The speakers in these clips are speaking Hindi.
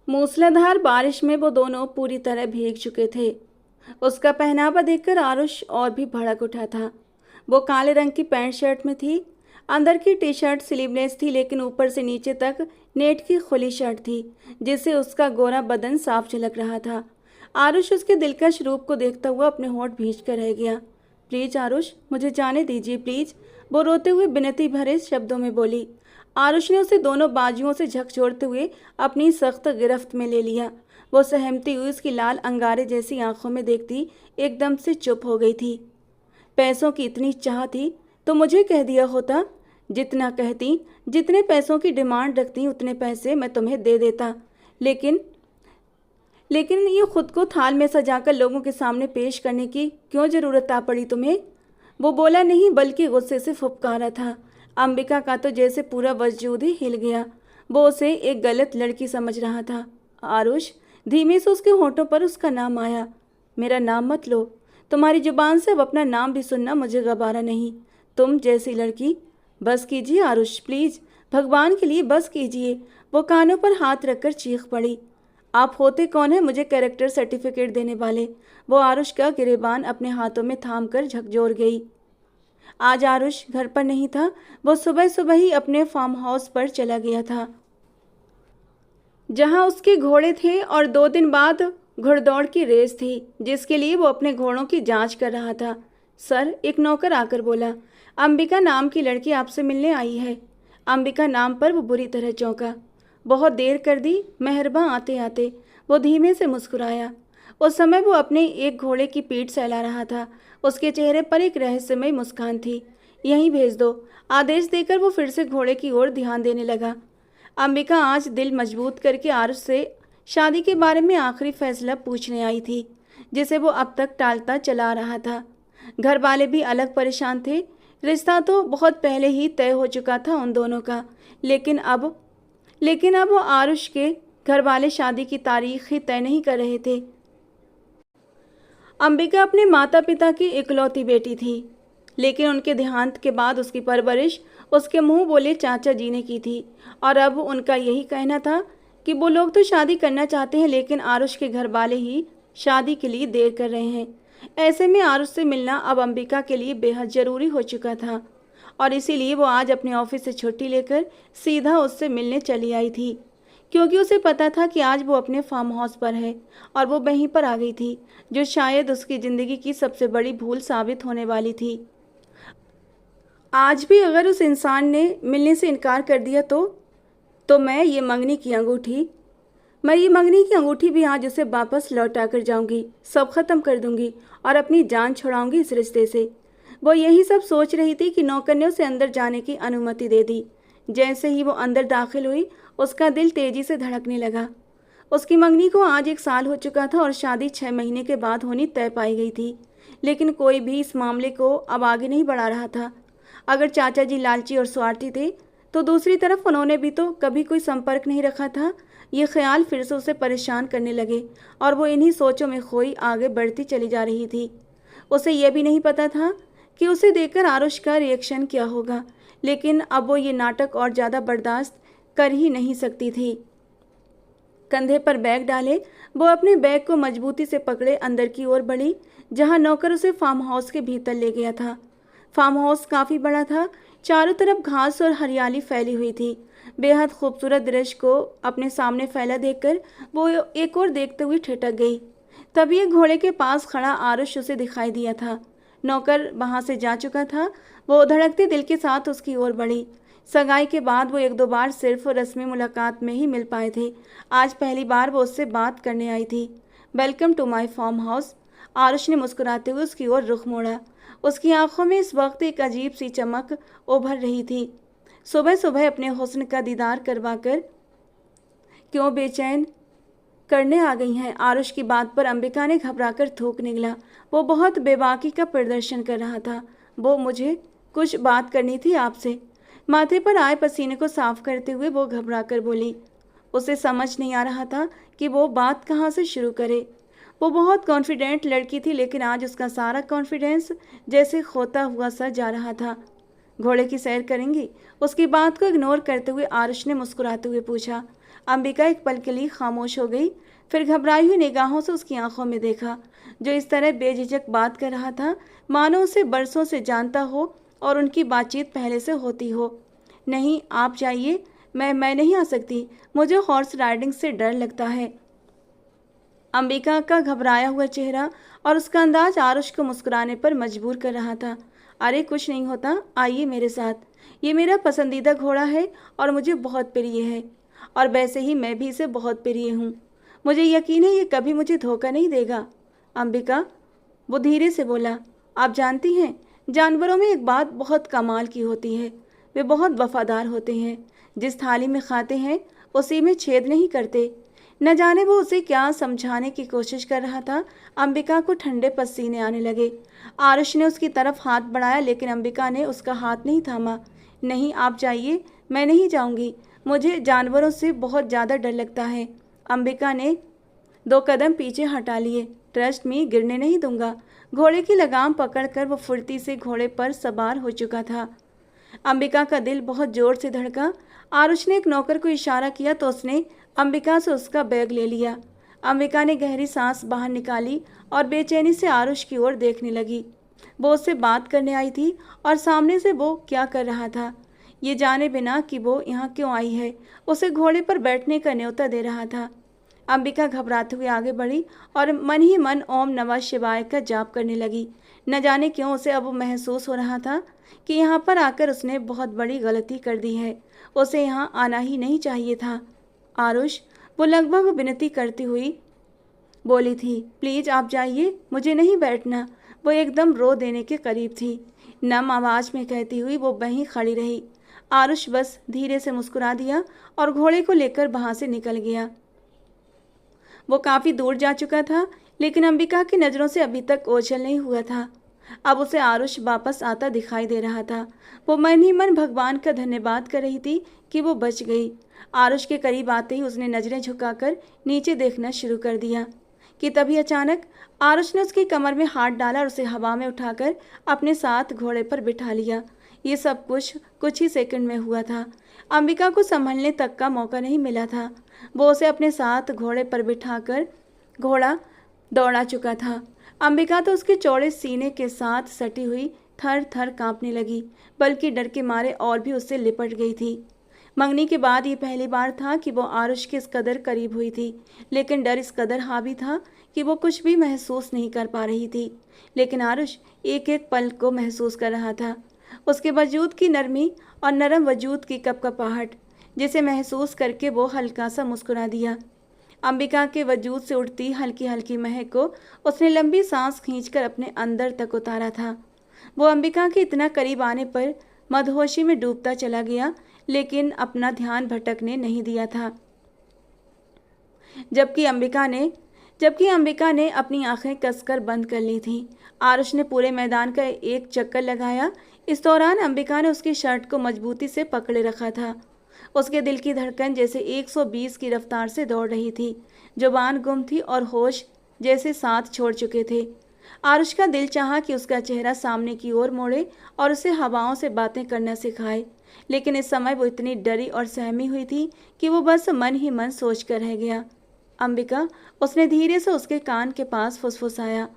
मूसलाधार बारिश में वो दोनों पूरी तरह भीग चुके थे। उसका पहनावा देखकर आरुष और भी भड़क उठा था। वो काले रंग की पैंट शर्ट में थी। अंदर की टी शर्ट स्लीवलेस थी, लेकिन ऊपर से नीचे तक नेट की खुली शर्ट थी, जिससे उसका गोरा बदन साफ झलक रहा था। आरुष उसके दिलकश रूप को देखता हुआ अपने होंठ भींच कर रह गया। प्लीज आरुष, मुझे जाने दीजिए प्लीज, वो रोते हुए विनती भरे शब्दों में बोली। आरुष ने उसे दोनों बाजुओं से झकझोरते हुए अपनी सख्त गिरफ्त में ले लिया। वो सहमती हुई उसकी लाल अंगारे जैसी आंखों में देखती एकदम से चुप हो गई थी। पैसों की इतनी चाह थी तो मुझे कह दिया होता। जितना कहती, जितने पैसों की डिमांड रखती, उतने पैसे मैं तुम्हें दे देता। लेकिन लेकिन ये खुद को थाल में सजाकर लोगों के सामने पेश करने की क्यों जरूरत आ पड़ी तुम्हें? वो बोला नहीं, बल्कि गुस्से से फुफकारा था। अंबिका का तो जैसे पूरा वजूद ही हिल गया। वो उसे एक गलत लड़की समझ रहा था। आरुष, धीमे से उसके होठों पर उसका नाम आया। मेरा नाम मत लो। तुम्हारी जुबान से अब अपना नाम भी सुनना मुझे गवारा नहीं। तुम जैसी लड़की। बस कीजिए आरुष, प्लीज, भगवान के लिए बस कीजिए। वो कानों पर हाथ रखकर चीख पड़ी। आप होते कौन है मुझे कैरेक्टर सर्टिफिकेट देने वाले? वो आरुष का गिरेबान अपने हाथों में थाम कर झकझोर गई। आज आरुष घर पर नहीं था। वो सुबह सुबह ही अपने फार्म हाउस पर चला गया था, जहां उसके घोड़े थे, और 2 दिन बाद घुड़दौड़ की रेस थी, जिसके लिए वो अपने घोड़ों की जांच कर रहा था। सर, एक नौकर आकर बोला, अंबिका नाम की लड़की आपसे मिलने आई है। अंबिका नाम पर वो बुरी तरह चौंका। बहुत देर कर दी मेहरबान आते आते, वो धीमे से मुस्कुराया। उस समय वो अपने एक घोड़े की पीठ सहला रहा था। उसके चेहरे पर एक रहस्यमय मुस्कान थी। यहीं भेज दो, आदेश देकर वो फिर से घोड़े की ओर ध्यान देने लगा। अंबिका आज दिल मजबूत करके आरुष से शादी के बारे में आखिरी फैसला पूछने आई थी, जिसे वो अब तक टालता चला रहा था। घर वाले भी अलग परेशान थे। रिश्ता तो बहुत पहले ही तय हो चुका था उन दोनों का, लेकिन अब वो आरुष के घर वाले शादी की तारीख ही तय नहीं कर रहे थे। अंबिका अपने माता पिता की इकलौती बेटी थी, लेकिन उनके देहांत के बाद उसकी परवरिश उसके मुंह बोले चाचा जी ने की थी। और अब उनका यही कहना था कि वो लोग तो शादी करना चाहते हैं, लेकिन आरुष के घर वाले ही शादी के लिए देर कर रहे हैं। ऐसे में आरुष से मिलना अब अंबिका के लिए बेहद ज़रूरी हो चुका था, और इसीलिए वो आज अपने ऑफिस से छुट्टी लेकर सीधा उससे मिलने चली आई थी, क्योंकि उसे पता था कि आज वो अपने फार्म हाउस पर है, और वो वहीं पर आ गई थी, जो शायद उसकी ज़िंदगी की सबसे बड़ी भूल साबित होने वाली थी। आज भी अगर उस इंसान ने मिलने से इनकार कर दिया तो मैं ये मंगनी की अंगूठी भी आज उसे वापस लौटा कर जाऊंगी, सब खत्म कर दूंगी और अपनी जान छुड़ाऊंगी इस रिश्ते से। वो यही सब सोच रही थी कि नौकर ने उसे अंदर जाने की अनुमति दे दी। जैसे ही वो अंदर दाखिल हुई, उसका दिल तेजी से धड़कने लगा। उसकी मंगनी को आज 1 साल हो चुका था और शादी 6 महीने के बाद होनी तय पाई गई थी, लेकिन कोई भी इस मामले को अब आगे नहीं बढ़ा रहा था। अगर चाचा जी लालची और स्वार्थी थे, तो दूसरी तरफ उन्होंने भी तो कभी कोई संपर्क नहीं रखा था। ये ख्याल फिर से उसे परेशान करने लगे, और वो इन्हीं सोचों में खोई आगे बढ़ती चली जा रही थी। उसे यह भी नहीं पता था कि उसे देखकर आरुष का रिएक्शन क्या होगा, लेकिन अब वो ये नाटक और ज़्यादा बर्दाश्त कर ही नहीं सकती थी। कंधे पर बैग डाले, वो अपने बैग को मजबूती से पकड़े अंदर की ओर बढ़ी, जहां नौकर उसे फार्म हाउस के भीतर ले गया था। फार्म हाउस काफ़ी बड़ा था। चारों तरफ घास और हरियाली फैली हुई थी। बेहद खूबसूरत दृश्य को अपने सामने फैला देखकर वो एक और देखते हुए ठिठक गई। तभी एक घोड़े के पास खड़ा आरुष उसे दिखाई दिया था। नौकर वहां से जा चुका था। वो धड़कते दिल के साथ उसकी ओर बढ़ी। सगाई के बाद वो 1-2 बार सिर्फ रस्मी मुलाकात में ही मिल पाए थे। आज पहली बार वो उससे बात करने आई थी। Welcome to my farm house. Aarush ने मुस्कुराते हुए उसकी ओर रुख मोड़ा। उसकी आंखों में इस वक्त एक अजीब सी चमक उभर रही थी। सुबह सुबह अपने हुस्न का दीदार करवाकर क्यों बेचैन करने आ गई हैं? आरुष की बात पर अंबिका ने घबराकर थूक निकला। वो बहुत बेबाकी का प्रदर्शन कर रहा था। वो मुझे कुछ बात करनी थी आपसे। माथे पर आए पसीने को साफ करते हुए वो घबराकर बोली। उसे समझ नहीं आ रहा था कि वो बात कहाँ से शुरू करे। वो बहुत कॉन्फिडेंट लड़की थी, लेकिन आज उसका सारा कॉन्फिडेंस जैसे खोता हुआ सा जा रहा था। घोड़े की सैर करेंगी? उसकी बात को इग्नोर करते हुए आरुष ने मुस्कुराते हुए पूछा। अंबिका एक पल के लिए खामोश हो गई, फिर घबराई हुई निगाहों से उसकी आंखों में देखा, जो इस तरह बेझिझक बात कर रहा था मानो उसे बरसों से जानता हो और उनकी बातचीत पहले से होती हो। नहीं, आप जाइए, मैं नहीं आ सकती, मुझे हॉर्स राइडिंग से डर लगता है। अंबिका का घबराया हुआ चेहरा और उसका अंदाज आरुष को मुस्कुराने पर मजबूर कर रहा था। अरे कुछ नहीं होता, आइए मेरे साथ, ये मेरा पसंदीदा घोड़ा है और मुझे बहुत प्रिय है, और वैसे ही मैं भी इसे बहुत प्रिय हूँ। मुझे यकीन है ये कभी मुझे धोखा नहीं देगा। अंबिका, वो धीरे से बोला, आप जानती हैं जानवरों में एक बात बहुत कमाल की होती है, वे बहुत वफादार होते हैं, जिस थाली में खाते हैं उसी में छेद नहीं करते। न जाने वो उसे क्या समझाने की कोशिश कर रहा था। अंबिका को ठंडे पसीने आने लगे। आरुष ने उसकी तरफ हाथ बढ़ाया, लेकिन अंबिका ने उसका हाथ नहीं थामा। नहीं, आप जाइए, मैं नहीं जाऊंगी, मुझे जानवरों से बहुत ज़्यादा डर लगता है। अंबिका ने 2 कदम पीछे हटा लिए। ट्रस्ट मी, गिरने नहीं दूंगा। घोड़े की लगाम पकड़कर वो फुर्ती से घोड़े पर सवार हो चुका था। अंबिका का दिल बहुत जोर से धड़का। आरुष ने एक नौकर को इशारा किया तो उसने अंबिका से उसका बैग ले लिया। अंबिका ने गहरी सांस बाहर निकाली और बेचैनी से आरुष की ओर देखने लगी। वो उससे बात करने आई थी और सामने से वो क्या कर रहा था, ये जाने बिना कि वो यहाँ क्यों आई है, उसे घोड़े पर बैठने का न्योता दे रहा था। अंबिका घबराते हुए आगे बढ़ी और मन ही मन ओम नमः शिवाय का जाप करने लगी। न जाने क्यों उसे अब महसूस हो रहा था कि यहाँ पर आकर उसने बहुत बड़ी गलती कर दी है, उसे यहाँ आना ही नहीं चाहिए था। आरुष, वो लगभग विनती करती हुई बोली थी, प्लीज आप जाइए, मुझे नहीं बैठना। वो एकदम रो देने के करीब थी। नम आवाज में कहती हुई वो वहीं खड़ी रही। आरुष बस धीरे से मुस्कुरा दिया और घोड़े को लेकर वहां से निकल गया। वो काफी दूर जा चुका था, लेकिन अंबिका की नजरों से अभी तक ओझल नहीं हुआ था। अब उसे आरुष वापस आता दिखाई दे रहा था। वो मन ही मन भगवान का धन्यवाद कर रही थी कि वो बच गई। आरुष के करीब आते ही उसने नजरें झुकाकर नीचे देखना शुरू कर दिया कि तभी अचानक आरुष ने उसकी कमर में हाथ डाला और उसे हवा में उठाकर अपने साथ घोड़े पर बिठा लिया। ये सब कुछ ही सेकंड में हुआ था। अंबिका को संभलने तक का मौका नहीं मिला था। वो उसे अपने साथ घोड़े पर बिठाकर घोड़ा दौड़ा चुका था। अंबिका तो उसके चौड़े सीने के साथ सटी हुई थर थर कांपने लगी, बल्कि डर के मारे और भी उससे लिपट गई थी। मंगनी के बाद ये पहली बार था कि वो आरुष के इस कदर करीब हुई थी, लेकिन डर इस कदर हावी था कि वो कुछ भी महसूस नहीं कर पा रही थी। लेकिन आरुष एक एक पल को महसूस कर रहा था, उसके वजूद की नरमी और नरम वजूद की कपकपाहट, जिसे महसूस करके वो हल्का सा मुस्कुरा दिया। अंबिका के वजूद से उठती हल्की हल्की महक को उसने लंबी सांस खींचकर अपने अंदर तक उतारा था। वो अंबिका के इतना करीब आने पर मदहोशी में डूबता चला गया, लेकिन अपना ध्यान भटकने नहीं दिया था। जबकि अंबिका ने अपनी आंखें कसकर बंद कर ली थीं। आरुष ने पूरे मैदान का एक चक्कर लगाया। इस दौरान अंबिका ने उसकी शर्ट को मजबूती से पकड़े रखा था। उसके दिल की धड़कन जैसे 120 की रफ्तार से दौड़ रही थी। जुबान गुम थी और होश जैसे साथ छोड़ चुके थे। आरुष का दिल चाहा कि उसका चेहरा सामने की ओर मोड़े और उसे हवाओं से बातें करना सिखाए, लेकिन इस समय वो इतनी डरी और सहमी हुई थी कि वो बस मन ही मन सोच कर रह गया। अंबिका, उसने धीरे से उसके कान के पास फुसफुसाया।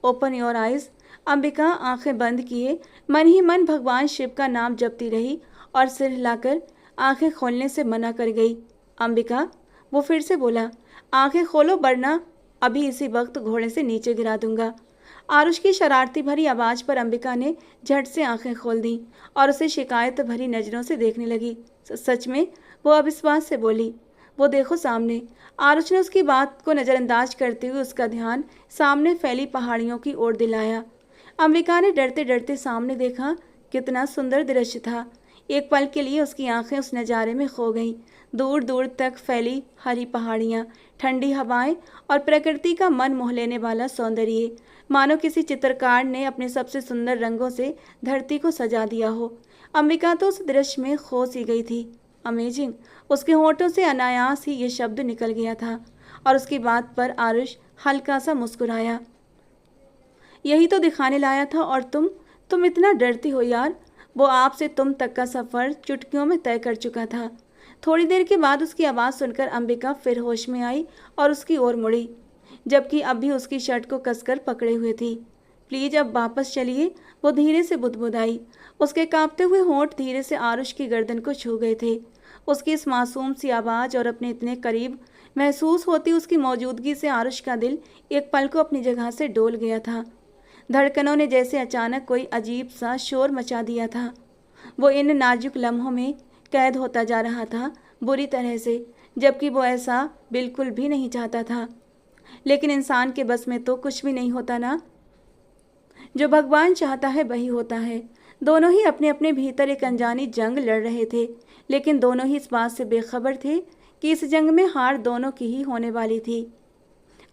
Open your eyes. अंबिका आंखें बंद किए मन ही मन भगवान शिव का नाम जपती रही और सिर हिलाकर आंखें खोलने से मना कर गई। अंबिका, वो फिर से बोला, आंखें खोलो वरना अभी इसी वक्त घोड़े से नीचे गिरा दूंगा। आरुष की शरारती भरी आवाज पर अंबिका ने झट से आंखें खोल दी और उसे शिकायत भरी नजरों से देखने लगी। सच में? वो अविश्वास से बोली। वो देखो सामने। आरुष ने उसकी बात को नजरअंदाज करते हुए उसका ध्यान सामने फैली पहाड़ियों की ओर दिलाया। अंबिका ने डरते डरते सामने देखा। कितना सुंदर दृश्य था। एक पल के लिए उसकी आंखें उस नज़ारे में खो गईं। दूर दूर तक फैली हरी पहाड़ियाँ, ठंडी हवाएं और प्रकृति का मन मोह लेने वाला सौंदर्य, मानो किसी चित्रकार ने अपने सबसे सुंदर रंगों से धरती को सजा दिया हो। अंबिका तो उस दृश्य में खो सी गई थी। अमेजिंग। उसके होठों से अनायास ही ये शब्द निकल गया था और उसकी बात पर आरुष हल्का सा मुस्कुराया। यही तो दिखाने लाया था और तुम इतना डरती हो यार। वो आपसे तुम तक का सफ़र चुटकियों में तय कर चुका था। थोड़ी देर के बाद उसकी आवाज़ सुनकर अंबिका फिर होश में आई और उसकी ओर मुड़ी, जबकि अब भी उसकी शर्ट को कसकर पकड़े हुए थी। प्लीज अब वापस चलिए, वो धीरे से बुदबुदाई। उसके कांपते हुए होंठ धीरे से आरुष की गर्दन को छू गए थे। उसकी इस मासूम सी आवाज़ और अपने इतने करीब महसूस होती उसकी मौजूदगी से आरुष का दिल एक पल को अपनी जगह से डोल गया था। धड़कनों ने जैसे अचानक कोई अजीब सा शोर मचा दिया था। वो इन नाजुक लम्हों में कैद होता जा रहा था, बुरी तरह से, जबकि वो ऐसा बिल्कुल भी नहीं चाहता था। लेकिन इंसान के बस में तो कुछ भी नहीं होता ना। जो भगवान चाहता है वही होता है। दोनों ही अपने अपने भीतर एक अनजानी जंग लड़ रहे थे, लेकिन दोनों ही इस बात से बेखबर थे कि इस जंग में हार दोनों की ही होने वाली थी।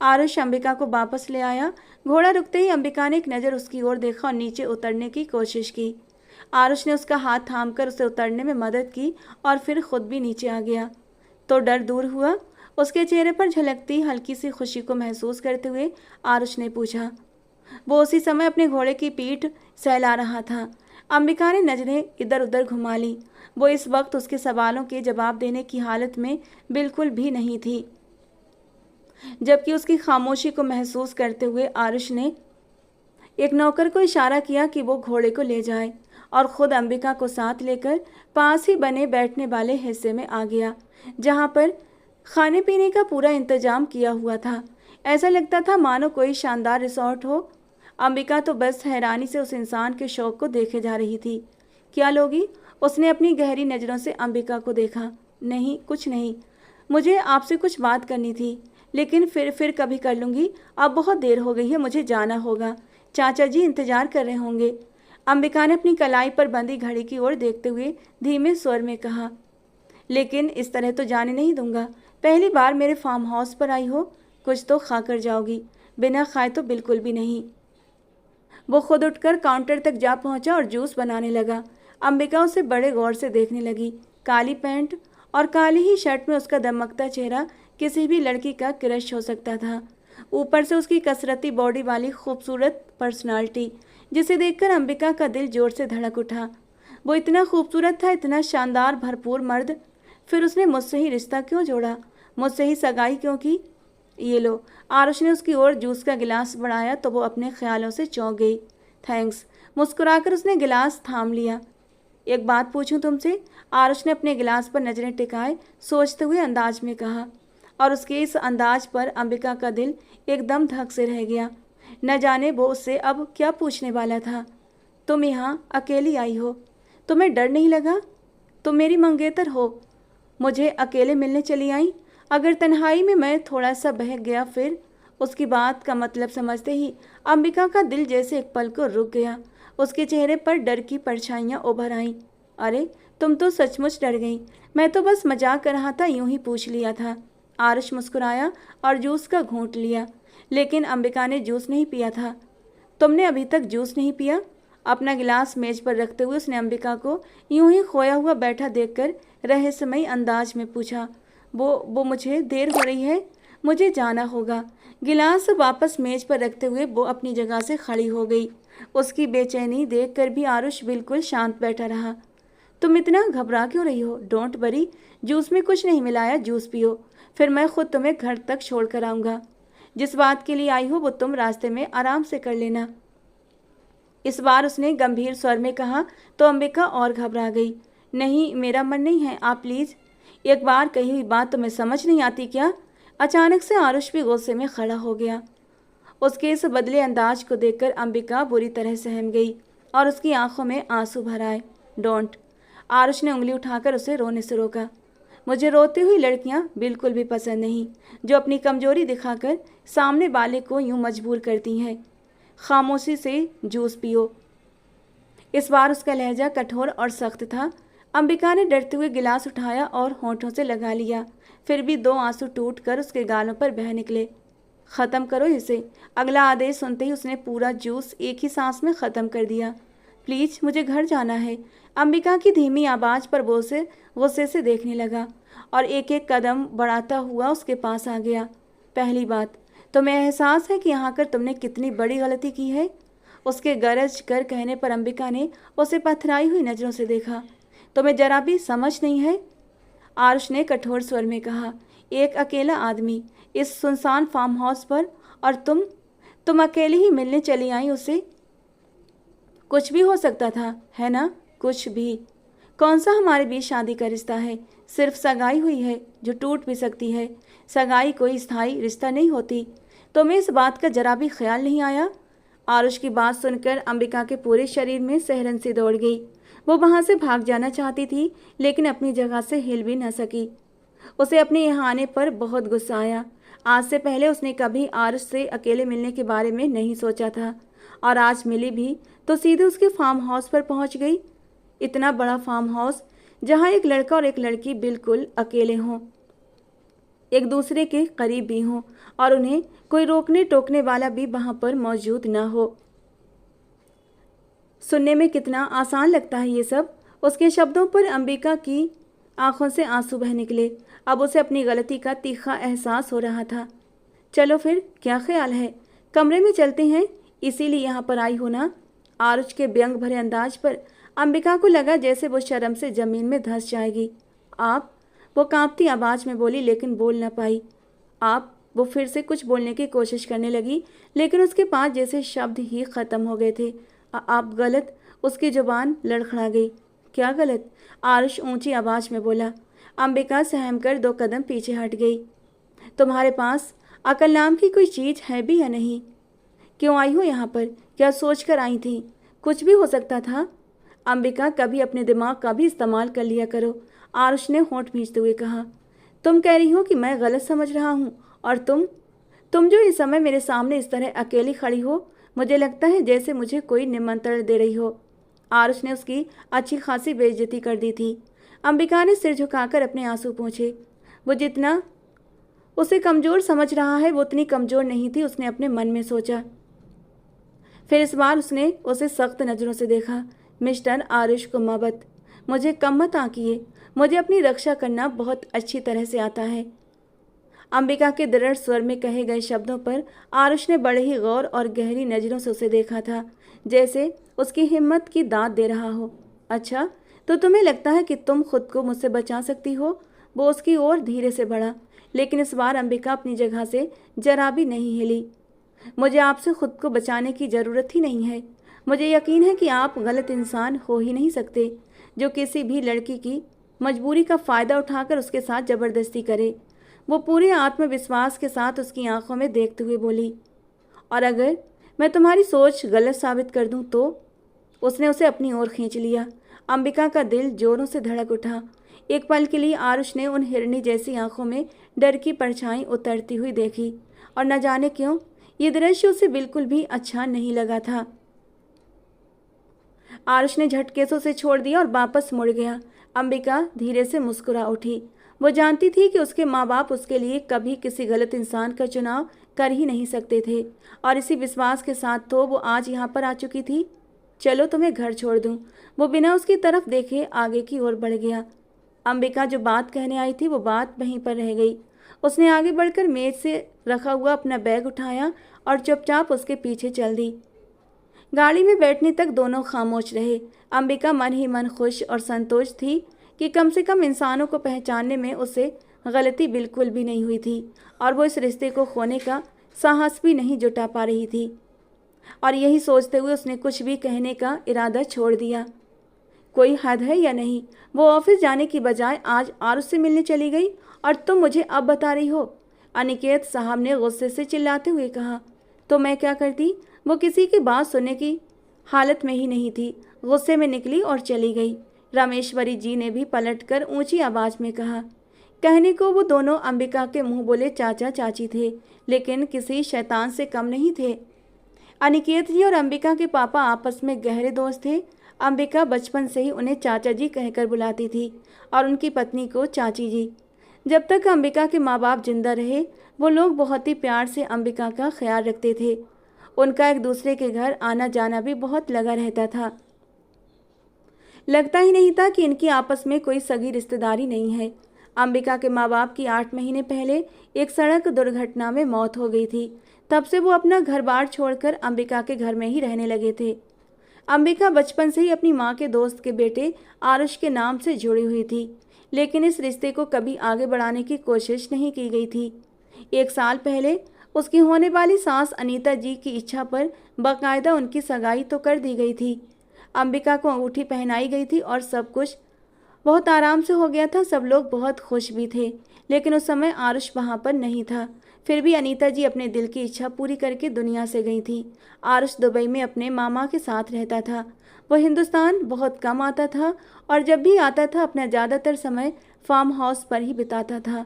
आरुष अंबिका को वापस ले आया। घोड़ा रुकते ही अंबिका ने एक नज़र उसकी ओर देखा और नीचे उतरने की कोशिश की। आरुष ने उसका हाथ थामकर उसे उतरने में मदद की और फिर खुद भी नीचे आ गया। तो डर दूर हुआ? उसके चेहरे पर झलकती हल्की सी खुशी को महसूस करते हुए आरुष ने पूछा। वो उसी समय अपने घोड़े की पीठ सहला रहा था। अंबिका ने नजरें इधर उधर घुमा ली। वो इस वक्त उसके सवालों के जवाब देने की हालत में बिल्कुल भी नहीं थी। जबकि उसकी खामोशी को महसूस करते हुए आरुष ने एक नौकर को इशारा किया कि वो घोड़े को ले जाए और खुद अंबिका को साथ लेकर पास ही बने बैठने वाले हिस्से में आ गया, जहाँ पर खाने पीने का पूरा इंतजाम किया हुआ था। ऐसा लगता था मानो कोई शानदार रिसोर्ट हो। अंबिका तो बस हैरानी से उस इंसान के शौक को देखे जा रही थी। क्या लोगी? उसने अपनी गहरी नज़रों से अंबिका को देखा। नहीं, कुछ नहीं, मुझे आपसे कुछ बात करनी थी, लेकिन फिर कभी कर लूँगी। अब बहुत देर हो गई है, मुझे जाना होगा। चाचा जी इंतज़ार कर रहे होंगे। अंबिका ने अपनी कलाई पर बंधी घड़ी की ओर देखते हुए धीमे स्वर में कहा। लेकिन इस तरह तो जाने नहीं दूंगा। पहली बार मेरे फार्म हाउस पर आई हो, कुछ तो खा कर जाओगी। बिना खाए तो बिल्कुल भी नहीं। वो खुद उठकर काउंटर तक जा पहुंचा और जूस बनाने लगा। अंबिका उसे बड़े गौर से देखने लगी। काली पैंट और काली ही शर्ट में उसका दमकता चेहरा किसी भी लड़की का क्रश हो सकता था। ऊपर से उसकी कसरती बॉडी वाली खूबसूरत पर्सनालिटी, जिसे देखकर अंबिका का दिल जोर से धड़क उठा। वो इतना खूबसूरत था, इतना शानदार भरपूर मर्द। फिर उसने मुझसे ही रिश्ता क्यों जोड़ा? मुझसे ही सगाई क्यों की? ये लो। आरुष ने उसकी ओर जूस का गिलास बढ़ाया तो वो अपने ख्यालों से चौंक गई। थैंक्स। मुस्कुराकर उसने गिलास थाम लिया। एक बात पूछूं तुमसे? आरुष ने अपने गिलास पर नजरें टिकाए सोचते हुए अंदाज में कहा, और उसके इस अंदाज पर अंबिका का दिल एकदम धक से रह गया। न जाने वो उससे अब क्या पूछने वाला था। तुम यहाँ अकेली आई हो, तुम्हें डर नहीं लगा? तुम मेरी मंगेतर हो, मुझे अकेले मिलने चली आई? अगर तन्हाई में मैं थोड़ा सा बहक गया फिर? उसकी बात का मतलब समझते ही अंबिका का दिल जैसे एक पल को रुक गया। उसके चेहरे पर डर की परछाइयाँ उभर आईं। अरे तुम तो सचमुच डर गई। मैं तो बस मजाक कर रहा था, यूं ही पूछ लिया था। आरुष मुस्कुराया और जूस का घूंट लिया, लेकिन अंबिका ने जूस नहीं पिया था। तुमने अभी तक जूस नहीं पिया? अपना गिलास मेज पर रखते हुए उसने अंबिका को यूं ही खोया हुआ बैठा देखकर रहस्यमयी अंदाज में पूछा। वो मुझे देर हो रही है, मुझे जाना होगा। गिलास वापस मेज पर रखते हुए वो अपनी जगह से खड़ी हो गई। उसकी बेचैनी देखकर भी आरुष बिल्कुल शांत बैठा रहा। तुम इतना घबरा क्यों रही हो? डोंट वरी, जूस में कुछ नहीं मिलाया, जूस पियो, फिर मैं खुद तुम्हें घर तक छोड़ कर आऊँगा। जिस बात के लिए आई हो वो तुम रास्ते में आराम से कर लेना। इस बार उसने गंभीर स्वर में कहा तो अंबिका और घबरा गई। नहीं, मेरा मन नहीं है, आप प्लीज़। एक बार कही हुई बात तुम्हें समझ नहीं आती क्या? अचानक से आरुष भी गुस्से में खड़ा हो गया। उसके इस बदले अंदाज को देखकर अंबिका बुरी तरह सहम गई और उसकी आंखों में आंसू भर आए। डोंट। आरुष ने उंगली उठाकर उसे रोने से रोका। मुझे रोती हुई लड़कियां बिल्कुल भी पसंद नहीं, जो अपनी कमजोरी दिखाकर सामने वाले को यूं मजबूर करती हैं। खामोशी से जूस पियो। इस बार उसका लहजा कठोर और सख्त था। अंबिका ने डरते हुए गिलास उठाया और होंठों से लगा लिया। फिर भी 2 आंसू टूटकर उसके गालों पर बह निकले। ख़त्म करो इसे। अगला आदेश सुनते ही उसने पूरा जूस एक ही सांस में ख़त्म कर दिया। प्लीज़, मुझे घर जाना है। अंबिका की धीमी आवाज़ पर वो उसे गुस्से से देखने लगा और एक एक कदम बढ़ाता हुआ उसके पास आ गया। पहली बात, तुम्हें एहसास है कि यहाँ कर तुमने कितनी बड़ी गलती की है? उसके गरज कर कहने पर अंबिका ने उसे पथराई हुई नज़रों से देखा। तुम्हें जरा भी समझ नहीं है? आरुष ने कठोर स्वर में कहा। एक अकेला आदमी इस सुनसान फार्म हाउस पर, और तुम अकेले ही मिलने चली आई उसे। कुछ भी हो सकता था, है ना? कुछ भी। कौन सा हमारे बीच शादी का रिश्ता है? सिर्फ सगाई हुई है जो टूट भी सकती है। सगाई कोई स्थायी रिश्ता नहीं होती। तुम्हें इस बात का जरा भी ख्याल नहीं आया? आरुष की बात सुनकर अंबिका के पूरे शरीर में सिहरन सी दौड़ गई। वो वहां से भाग जाना चाहती थी, लेकिन अपनी जगह से हिल भी न सकी। उसे अपने यहाँ आने पर बहुत गुस्सा आया। आज से पहले उसने कभी आरुष से अकेले मिलने के बारे में नहीं सोचा था, और आज मिली भी तो सीधे उसके फार्म हाउस पर पहुंच गई। इतना बड़ा फार्म हाउस जहां एक लड़का और एक लड़की बिल्कुल अकेले हों, एक दूसरे के करीब भी हों, और उन्हें कोई रोकने टोकने वाला भी वहां पर मौजूद न हो। सुनने में कितना आसान लगता है ये सब। उसके शब्दों पर अंबिका की आंखों से आंसू बह निकले। अब उसे अपनी गलती का तीखा एहसास हो रहा था। चलो फिर, क्या ख्याल है? कमरे में चलते हैं, इसीलिए यहाँ पर आई हो ना? आरुष के व्यंग भरे अंदाज पर अंबिका को लगा जैसे वो शर्म से जमीन में धंस जाएगी। आप? वो कांपती आवाज में बोली, लेकिन बोल न पाई। आप? वो फिर से कुछ बोलने की कोशिश करने लगी, लेकिन उसके पास जैसे शब्द ही खत्म हो गए थे। आप गलत? उसकी जुबान लड़खड़ा गई। क्या गलत? आरुष ऊंची आवाज में बोला। अंबिका सहम कर 2 कदम पीछे हट गई। तुम्हारे पास अकल नाम की कोई चीज है भी या नहीं? क्यों आई हो यहाँ पर? क्या सोच कर आई थी? कुछ भी हो सकता था। अंबिका, कभी अपने दिमाग का भी इस्तेमाल कर लिया करो। आरुष ने होंठ भींचते हुए कहा। तुम कह रही हो कि मैं गलत समझ रहा हूँ, और तुम जो इस समय मेरे सामने इस तरह अकेली खड़ी हो, मुझे लगता है जैसे मुझे कोई निमंत्रण दे रही हो। आरुष ने उसकी अच्छी खासी बेइज्जती कर दी थी। अंबिका ने सिर झुकाकर अपने आंसू पोंछे। वो जितना उसे कमज़ोर समझ रहा है, वो उतनी कमज़ोर नहीं थी, उसने अपने मन में सोचा। फिर इस बार उसने उसे सख्त नज़रों से देखा। मिस्टर आरुष कुमावत, मुझे कम मत आंकिए। मुझे अपनी रक्षा करना बहुत अच्छी तरह से आता है। अंबिका के दृढ़ स्वर में कहे गए शब्दों पर आरुष ने बड़े ही गौर और गहरी नज़रों से उसे देखा था, जैसे उसकी हिम्मत की दाद दे रहा हो। अच्छा, तो तुम्हें लगता है कि तुम खुद को मुझसे बचा सकती हो? वो उसकी ओर धीरे से बढ़ा, लेकिन इस बार अंबिका अपनी जगह से जरा भी नहीं हिली। मुझे आपसे खुद को बचाने की ज़रूरत ही नहीं है। मुझे यकीन है कि आप गलत इंसान हो ही नहीं सकते जो किसी भी लड़की की मजबूरी का फ़ायदा उठाकर उसके साथ ज़बरदस्ती करे। वो पूरे आत्मविश्वास के साथ उसकी आंखों में देखते हुए बोली। और अगर मैं तुम्हारी सोच गलत साबित कर दूं तो? उसने उसे अपनी ओर खींच लिया। अंबिका का दिल जोरों से धड़क उठा। एक पल के लिए आरुष ने उन हिरनी जैसी आंखों में डर की परछाई उतरती हुई देखी, और न जाने क्यों ये दृश्य उसे बिल्कुल भी अच्छा नहीं लगा था। आरुष ने झटके से उसे छोड़ दिया और वापस मुड़ गया। अंबिका धीरे से मुस्कुरा उठी। वो जानती थी कि उसके माँ बाप उसके लिए कभी किसी गलत इंसान का चुनाव कर ही नहीं सकते थे, और इसी विश्वास के साथ तो वो आज यहाँ पर आ चुकी थी। चलो, तुम्हें घर छोड़ दूँ। वो बिना उसकी तरफ देखे आगे की ओर बढ़ गया। अंबिका जो बात कहने आई थी वो बात वहीं पर रह गई। उसने आगे बढ़कर मेज से रखा हुआ अपना बैग उठाया और चुपचाप उसके पीछे चल दी। गाड़ी में बैठने तक दोनों खामोश रहे। अंबिका मन ही मन खुश और संतोष थी कि कम से कम इंसानों को पहचानने में उसे गलती बिल्कुल भी नहीं हुई थी, और वो इस रिश्ते को खोने का साहस भी नहीं जुटा पा रही थी। और यही सोचते हुए उसने कुछ भी कहने का इरादा छोड़ दिया। कोई हद है या नहीं? वो ऑफिस जाने की बजाय आज आरुष से मिलने चली गई, और तुम मुझे अब बता रही हो? अनिकेत साहब ने गुस्से से चिल्लाते हुए कहा। तो मैं क्या करती? वो किसी की बात सुनने की हालत में ही नहीं थी। गुस्से में निकली और चली गई। रामेश्वरी जी ने भी पलटकर ऊंची आवाज में कहा। कहने को वो दोनों अंबिका के मुंह बोले चाचा चाची थे, लेकिन किसी शैतान से कम नहीं थे। अनिकेत जी और अंबिका के पापा आपस में गहरे दोस्त थे। अंबिका बचपन से ही उन्हें चाचा जी कहकर बुलाती थी, और उनकी पत्नी को चाची जी। जब तक अंबिका के माँ बाप जिंदा रहे, वो लोग बहुत ही प्यार से अंबिका का ख्याल रखते थे। उनका एक दूसरे के घर आना जाना भी बहुत लगा रहता था। लगता ही नहीं था कि इनकी आपस में कोई सगी रिश्तेदारी नहीं है। अंबिका के माँ बाप की 8 महीने पहले एक सड़क दुर्घटना में मौत हो गई थी। तब से वो अपना घर बार छोड़कर अंबिका के घर में ही रहने लगे थे। अंबिका बचपन से ही अपनी माँ के दोस्त के बेटे आरुष के नाम से जुड़ी हुई थी, लेकिन इस रिश्ते को कभी आगे बढ़ाने की कोशिश नहीं की गई थी। 1 साल पहले उसकी होने वाली सास अनीता जी की इच्छा पर बाकायदा उनकी सगाई तो कर दी गई थी। अंबिका को अंगूठी पहनाई गई थी और सब कुछ बहुत आराम से हो गया था। सब लोग बहुत खुश भी थे, लेकिन उस समय आरुष वहाँ पर नहीं था। फिर भी अनीता जी अपने दिल की इच्छा पूरी करके दुनिया से गई थी। आरुष दुबई में अपने मामा के साथ रहता था। वह हिंदुस्तान बहुत कम आता था और जब भी आता था अपना ज़्यादातर समय फार्म हाउस पर ही बिताता था।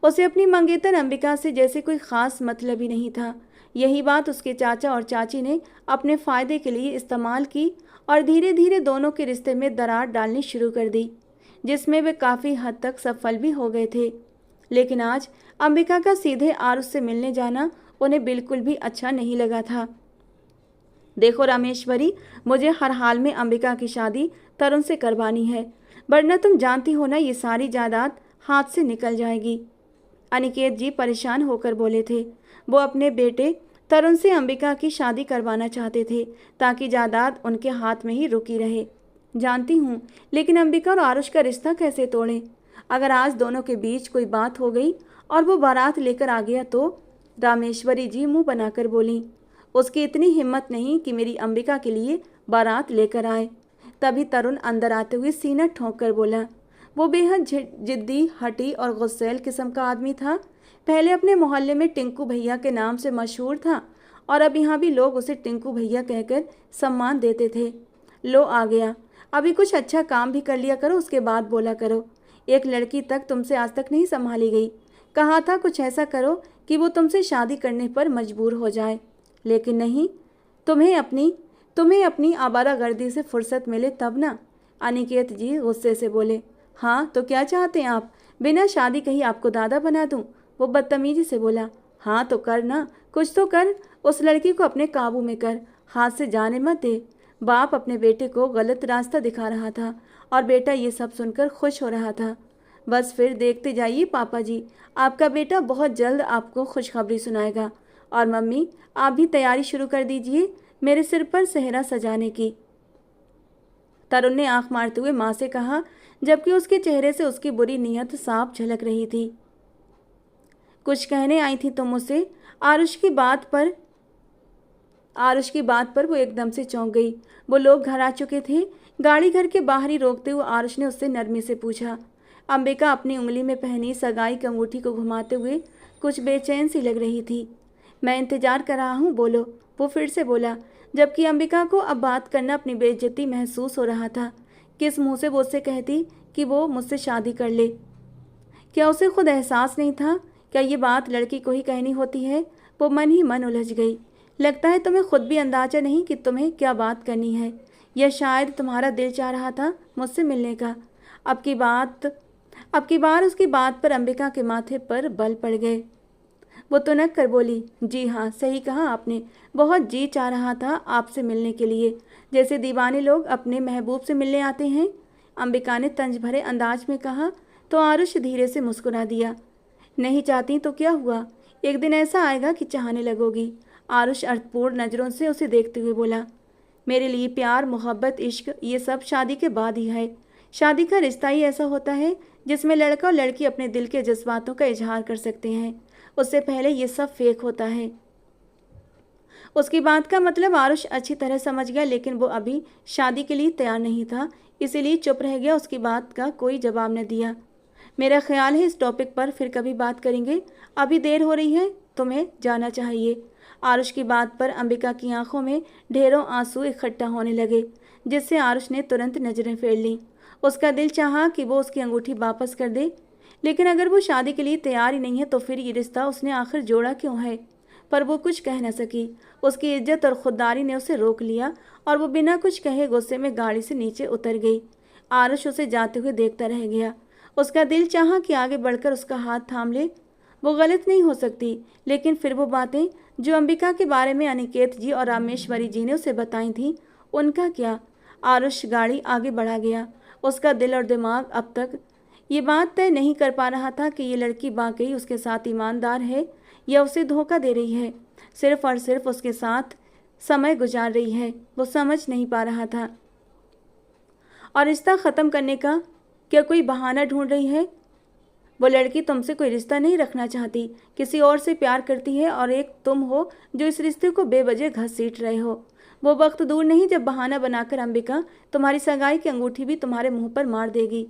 उसे अपनी मंगेतर अंबिका से जैसे कोई ख़ास मतलब ही नहीं था। यही बात उसके चाचा और चाची ने अपने फ़ायदे के लिए इस्तेमाल की और धीरे धीरे दोनों के रिश्ते में दरार डालनी शुरू कर दी, जिसमें वे काफ़ी हद तक सफल भी हो गए थे। लेकिन आज अंबिका का सीधे आरुष से मिलने जाना उन्हें बिल्कुल भी अच्छा नहीं लगा था। देखो रामेश्वरी, मुझे हर हाल में अंबिका की शादी तरुण से करवानी है, वरना तुम जानती हो ना ये सारी जायदाद हाथ से निकल जाएगी। अनिकेत जी परेशान होकर बोले थे। वो अपने बेटे तरुण से अंबिका की शादी करवाना चाहते थे ताकि जायदाद उनके हाथ में ही रुकी रहे। जानती हूँ, लेकिन अंबिका और आरुष का रिश्ता कैसे तोड़ें? अगर आज दोनों के बीच कोई बात हो गई और वो बारात लेकर आ गया तो? रामेश्वरी जी मुंह बनाकर बोली। उसकी इतनी हिम्मत नहीं कि मेरी अंबिका के लिए बारात लेकर आए। तभी तरुण अंदर आते हुए सीना ठोंक कर बोला। वो बेहद जिद्दी, हठी और गुस्सैल किस्म का आदमी था। पहले अपने मोहल्ले में टिंकू भैया के नाम से मशहूर था और अब यहाँ भी लोग उसे टिंकू भैया कहकर सम्मान देते थे। लो आ गया, अभी कुछ अच्छा काम भी कर लिया करो, उसके बाद बोला करो। एक लड़की तक तुमसे आज तक नहीं संभाली गई। कहा था कुछ ऐसा करो कि वो तुमसे शादी करने पर मजबूर हो जाए, लेकिन नहीं, तुम्हें अपनी आवारागर्दी से फुर्सत मिले तब ना। अनिकेत जी गुस्से से बोले। हाँ तो क्या चाहते हैं आप? बिना शादी कहीं आपको दादा बना दूं? वो बदतमीजी से बोला। हाँ तो कर ना, कुछ तो कर। उस लड़की को अपने काबू में कर, हाथ से जाने मत दे। बाप अपने बेटे को गलत रास्ता दिखा रहा था और बेटा ये सब सुनकर खुश हो रहा था। बस फिर देखते जाइए पापा जी, आपका बेटा बहुत जल्द आपको खुशखबरी सुनाएगा। और मम्मी, आप भी तैयारी शुरू कर दीजिए मेरे सिर पर सेहरा सजाने की। तरुण ने आंख मारते हुए माँ से कहा, जबकि उसके चेहरे से उसकी बुरी नीयत साफ झलक रही थी। कुछ कहने आई थी तुम मुझसे? आरुष की बात पर वो एकदम से चौंक गई। वो लोग घर आ चुके थे। गाड़ी घर के बाहर ही रोकते हुए आरुष ने उससे नरमी से पूछा। अंबिका अपनी उंगली में पहनी सगाई की अंगूठी को घुमाते हुए कुछ बेचैन सी लग रही थी। मैं इंतजार कर रहा हूँ, बोलो, वो फिर से बोला, जबकि अंबिका को अब बात करना अपनी बेइज्जती महसूस हो रहा था। किस मुंह से वो उससे कहती कि वो मुझसे शादी कर ले? क्या उसे खुद एहसास नहीं था? क्या ये बात लड़की को ही कहनी होती है? वो मन ही मन उलझ गई। लगता है तुम्हें खुद भी अंदाजा नहीं कि तुम्हें क्या बात करनी है, या शायद तुम्हारा दिल चाह रहा था मुझसे मिलने का। अब की बार उसकी बात पर अंबिका के माथे पर बल पड़ गए। वो तुनक कर बोली, जी हाँ, सही कहा आपने, बहुत जी चाह रहा था आपसे मिलने के लिए, जैसे दीवाने लोग अपने महबूब से मिलने आते हैं। अंबिका ने तंज भरे अंदाज में कहा तो आरुष धीरे से मुस्कुरा दिया। नहीं चाहती तो क्या हुआ, एक दिन ऐसा आएगा कि चाहने लगोगी। आरुष अर्थपूर्ण नज़रों से उसे देखते हुए बोला। मेरे लिए प्यार, मोहब्बत, इश्क ये सब शादी के बाद ही है। शादी का रिश्ता ही ऐसा होता है जिसमें लड़का और लड़की अपने दिल के जज्बातों का इजहार कर सकते हैं। उससे पहले ये सब फेक होता है। उसकी बात का मतलब आरुष अच्छी तरह समझ गया, लेकिन वो अभी शादी के लिए तैयार नहीं था, इसीलिए चुप रह गया। उसकी बात का कोई जवाब न दिया। मेरा ख्याल है इस टॉपिक पर फिर कभी बात करेंगे, अभी देर हो रही है, तुम्हें जाना चाहिए। आरुष की बात पर अंबिका की आंखों में ढेरों आंसू इकट्ठा होने लगे, जिससे आरुष ने तुरंत नजरें फेर लीं। उसका दिल चाहा कि वो उसकी अंगूठी वापस कर दे, लेकिन अगर वो शादी के लिए तैयार ही नहीं है तो फिर ये रिश्ता उसने आखिर जोड़ा क्यों है? पर वो कुछ कह न सकी। उसकी इज्जत और खुददारी ने उसे रोक लिया और वो बिना कुछ कहे गुस्से में गाड़ी से नीचे उतर गई। आरुष उसे जाते हुए देखता रह गया। उसका दिल चाहा कि आगे बढ़कर उसका हाथ थाम ले। वो गलत नहीं हो सकती, लेकिन फिर वो बातें जो अंबिका के बारे में अनिकेत जी और रामेश्वरी जी ने उसे बताई थी, उनका क्या? आरुष गाड़ी आगे बढ़ा गया। उसका दिल और दिमाग अब तक ये बात तय नहीं कर पा रहा था कि ये लड़की वाकई उसके साथ ईमानदार है या उसे धोखा दे रही है, सिर्फ और सिर्फ उसके साथ समय गुजार रही है। वो समझ नहीं पा रहा था और रिश्ता ख़त्म करने का क्या कोई बहाना ढूंढ रही है? वो लड़की तुमसे कोई रिश्ता नहीं रखना चाहती, किसी और से प्यार करती है और एक तुम हो जो इस रिश्ते को बेवजह घसीट रहे हो। वो वक्त दूर नहीं जब बहाना बनाकर अंबिका तुम्हारी सगाई की अंगूठी भी तुम्हारे मुंह पर मार देगी।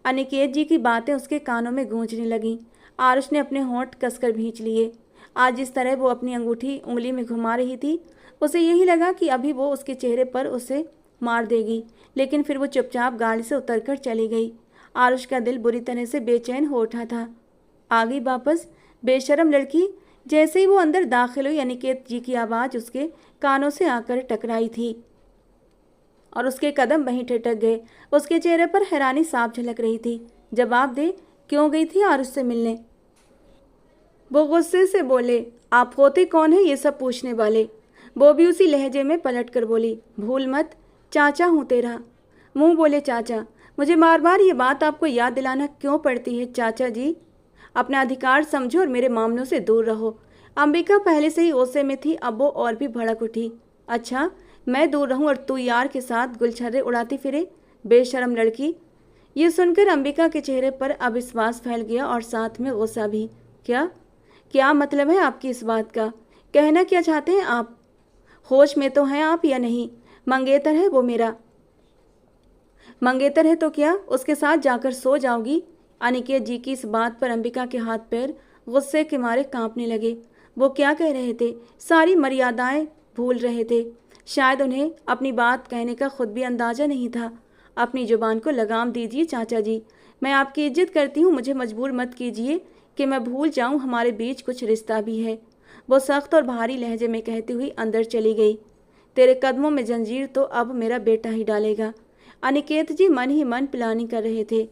अनिकेत जी की बातें उसके कानों में गूंजने लगीं। आरुष ने अपने होंठ कसकर भींच लिए। आज जिस तरह वो अपनी अंगूठी उंगली में घुमा रही थी, उसे यही लगा कि अभी वो उसके चेहरे पर उसे मार देगी, लेकिन फिर वो चुपचाप गाड़ी से उतरकर चली गई। आरुष का दिल बुरी तरह से बेचैन हो उठा था। आ गई वापस, बेशरम लड़की। जैसे ही वो अंदर दाखिल हुई, अनिकेत जी की आवाज़ उसके कानों से आकर टकराई थी और उसके कदम वहीं ठिठक गए। उसके चेहरे पर हैरानी साफ झलक रही थी। जवाब दे, क्यों गई थी आरुष से मिलने? वो गुस्से से बोले। आप होते कौन है ये सब पूछने वाले? वो भी उसी लहजे में पलट कर बोली, भूल मत, चाचा हूँ तेरा। मुंह बोले चाचा। मुझे बार बार ये बात आपको याद दिलाना क्यों पड़ती है चाचा जी? अपना अधिकार समझो और मेरे मामलों से दूर रहो। अंबिका पहले से ही गुस्से में थी, अब वो और भी भड़क उठी। अच्छा, मैं दूर रहूं और तू यार के साथ गुलछर्रे उड़ाती फिरे, बेशरम लड़की। ये सुनकर अंबिका के चेहरे पर अविश्वास फैल गया और साथ में गुस्सा भी। क्या क्या मतलब है आपकी इस बात का? कहना क्या चाहते हैं आप? होश में तो हैं आप या नहीं? मंगेतर है वो मेरा। मंगेतर है तो क्या उसके साथ जाकर सो जाओगी? अनिकेत जी की इस बात पर अंबिका के हाथ पैर गुस्से के मारे कांपने लगे। वो क्या कह रहे थे? सारी मर्यादाएं भूल रहे थे। शायद उन्हें अपनी बात कहने का खुद भी अंदाजा नहीं था। अपनी जुबान को लगाम दीजिए चाचा जी, मैं आपकी इज्जत करती हूँ, मुझे मजबूर मत कीजिए कि मैं भूल जाऊँ हमारे बीच कुछ रिश्ता भी है। वो सख्त और भारी लहजे में कहती हुई अंदर चली गई। तेरे कदमों में जंजीर तो अब मेरा बेटा ही डालेगा। अनिकेत जी मन ही मन प्लानिंग कर रहे थे।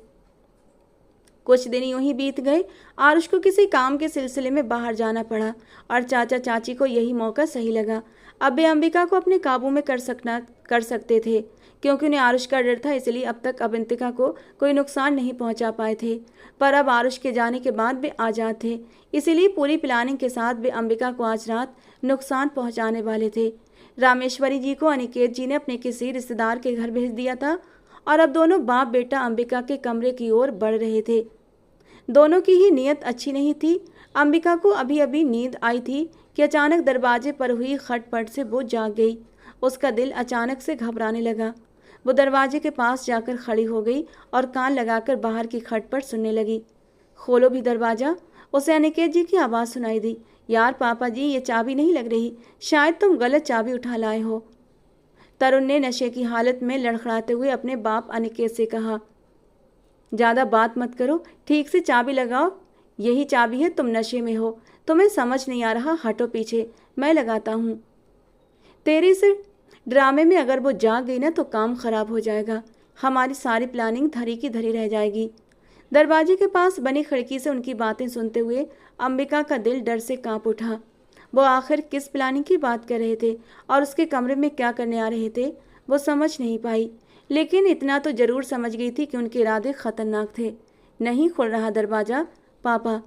कुछ दिन यूं ही बीत गए। आरुष को किसी काम के सिलसिले में बाहर जाना पड़ा और चाचा चाची को यही मौका सही लगा। अब वे अंबिका को अपने काबू में कर सकते थे, क्योंकि उन्हें आरुष का डर था, इसलिए अब तक अवंतिका को कोई नुकसान नहीं पहुंचा पाए थे। पर अब आरुष के जाने के बाद वे आज़ाद थे, इसीलिए पूरी प्लानिंग के साथ वे अंबिका को आज रात नुकसान पहुंचाने वाले थे। रामेश्वरी जी को अनिकेत जी ने अपने किसी रिश्तेदार के घर भेज दिया था और अब दोनों बाप बेटा अंबिका के कमरे की ओर बढ़ रहे थे। दोनों की ही नीयत अच्छी नहीं थी। अंबिका को अभी अभी नींद आई थी कि अचानक दरवाजे पर हुई खटपट से वो जाग गई। उसका दिल अचानक से घबराने लगा। वो दरवाजे के पास जाकर खड़ी हो गई और कान लगाकर बाहर की खटपट सुनने लगी। खोलो भी दरवाज़ा, उसे अनिकेत जी की आवाज़ सुनाई दी। यार पापा जी, ये चाबी नहीं लग रही, शायद तुम गलत चाबी उठा लाए हो। तरुण ने नशे की हालत में लड़खड़ाते हुए अपने बाप अनिकेत से कहा। ज़्यादा बात मत करो, ठीक से चाबी लगाओ। यही चाबी है, तुम नशे में हो, तुम्हें समझ नहीं आ रहा, हटो पीछे, मैं लगाता हूँ। तेरी से ड्रामे में अगर वो जाग गई ना तो काम खराब हो जाएगा, हमारी सारी प्लानिंग धरी की धरी रह जाएगी। दरवाजे के पास बनी खिड़की से उनकी बातें सुनते हुए अंबिका का दिल डर से कांप उठा। वो आखिर किस प्लानिंग की बात कर रहे थे और उसके कमरे में क्या करने आ रहे थे, वो समझ नहीं पाई। लेकिन इतना तो जरूर समझ गई थी कि उनके इरादे खतरनाक थे। नहीं खुल रहा दरवाज़ा, पापा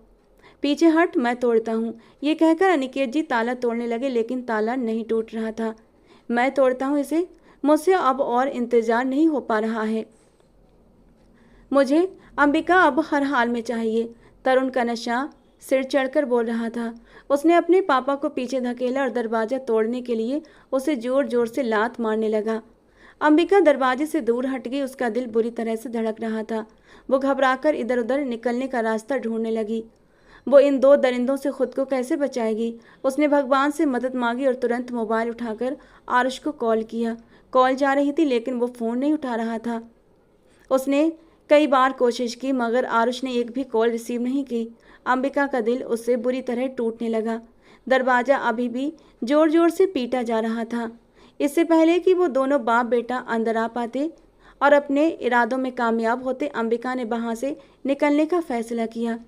पीछे हट, मैं तोड़ता हूँ। ये कहकर अनिकेत जी ताला तोड़ने लगे, लेकिन ताला नहीं टूट रहा था। मैं तोड़ता हूँ इसे, मुझसे अब और इंतज़ार नहीं हो पा रहा है। मुझे अंबिका अब हर हाल में चाहिए। तरुण का नशा सिर चढ़कर बोल रहा था। उसने अपने पापा को पीछे धकेला और दरवाज़ा तोड़ने के लिए उसे जोर जोर से लात मारने लगा। अंबिका दरवाजे से दूर हट गई, उसका दिल बुरी तरह से धड़क रहा था। वो घबराकर इधर उधर निकलने का रास्ता ढूंढने लगी। वो इन दो दरिंदों से खुद को कैसे बचाएगी? उसने भगवान से मदद मांगी और तुरंत मोबाइल उठाकर आरुष को कॉल किया। कॉल जा रही थी लेकिन वो फ़ोन नहीं उठा रहा था। उसने कई बार कोशिश की मगर आरुष ने एक भी कॉल रिसीव नहीं की। अंबिका का दिल उससे बुरी तरह टूटने लगा। दरवाज़ा अभी भी जोर जोर से पीटा जा रहा था। इससे पहले कि वो दोनों बाप बेटा अंदर आ पाते और अपने इरादों में कामयाब होते, अंबिका ने वहाँ से निकलने का फैसला किया।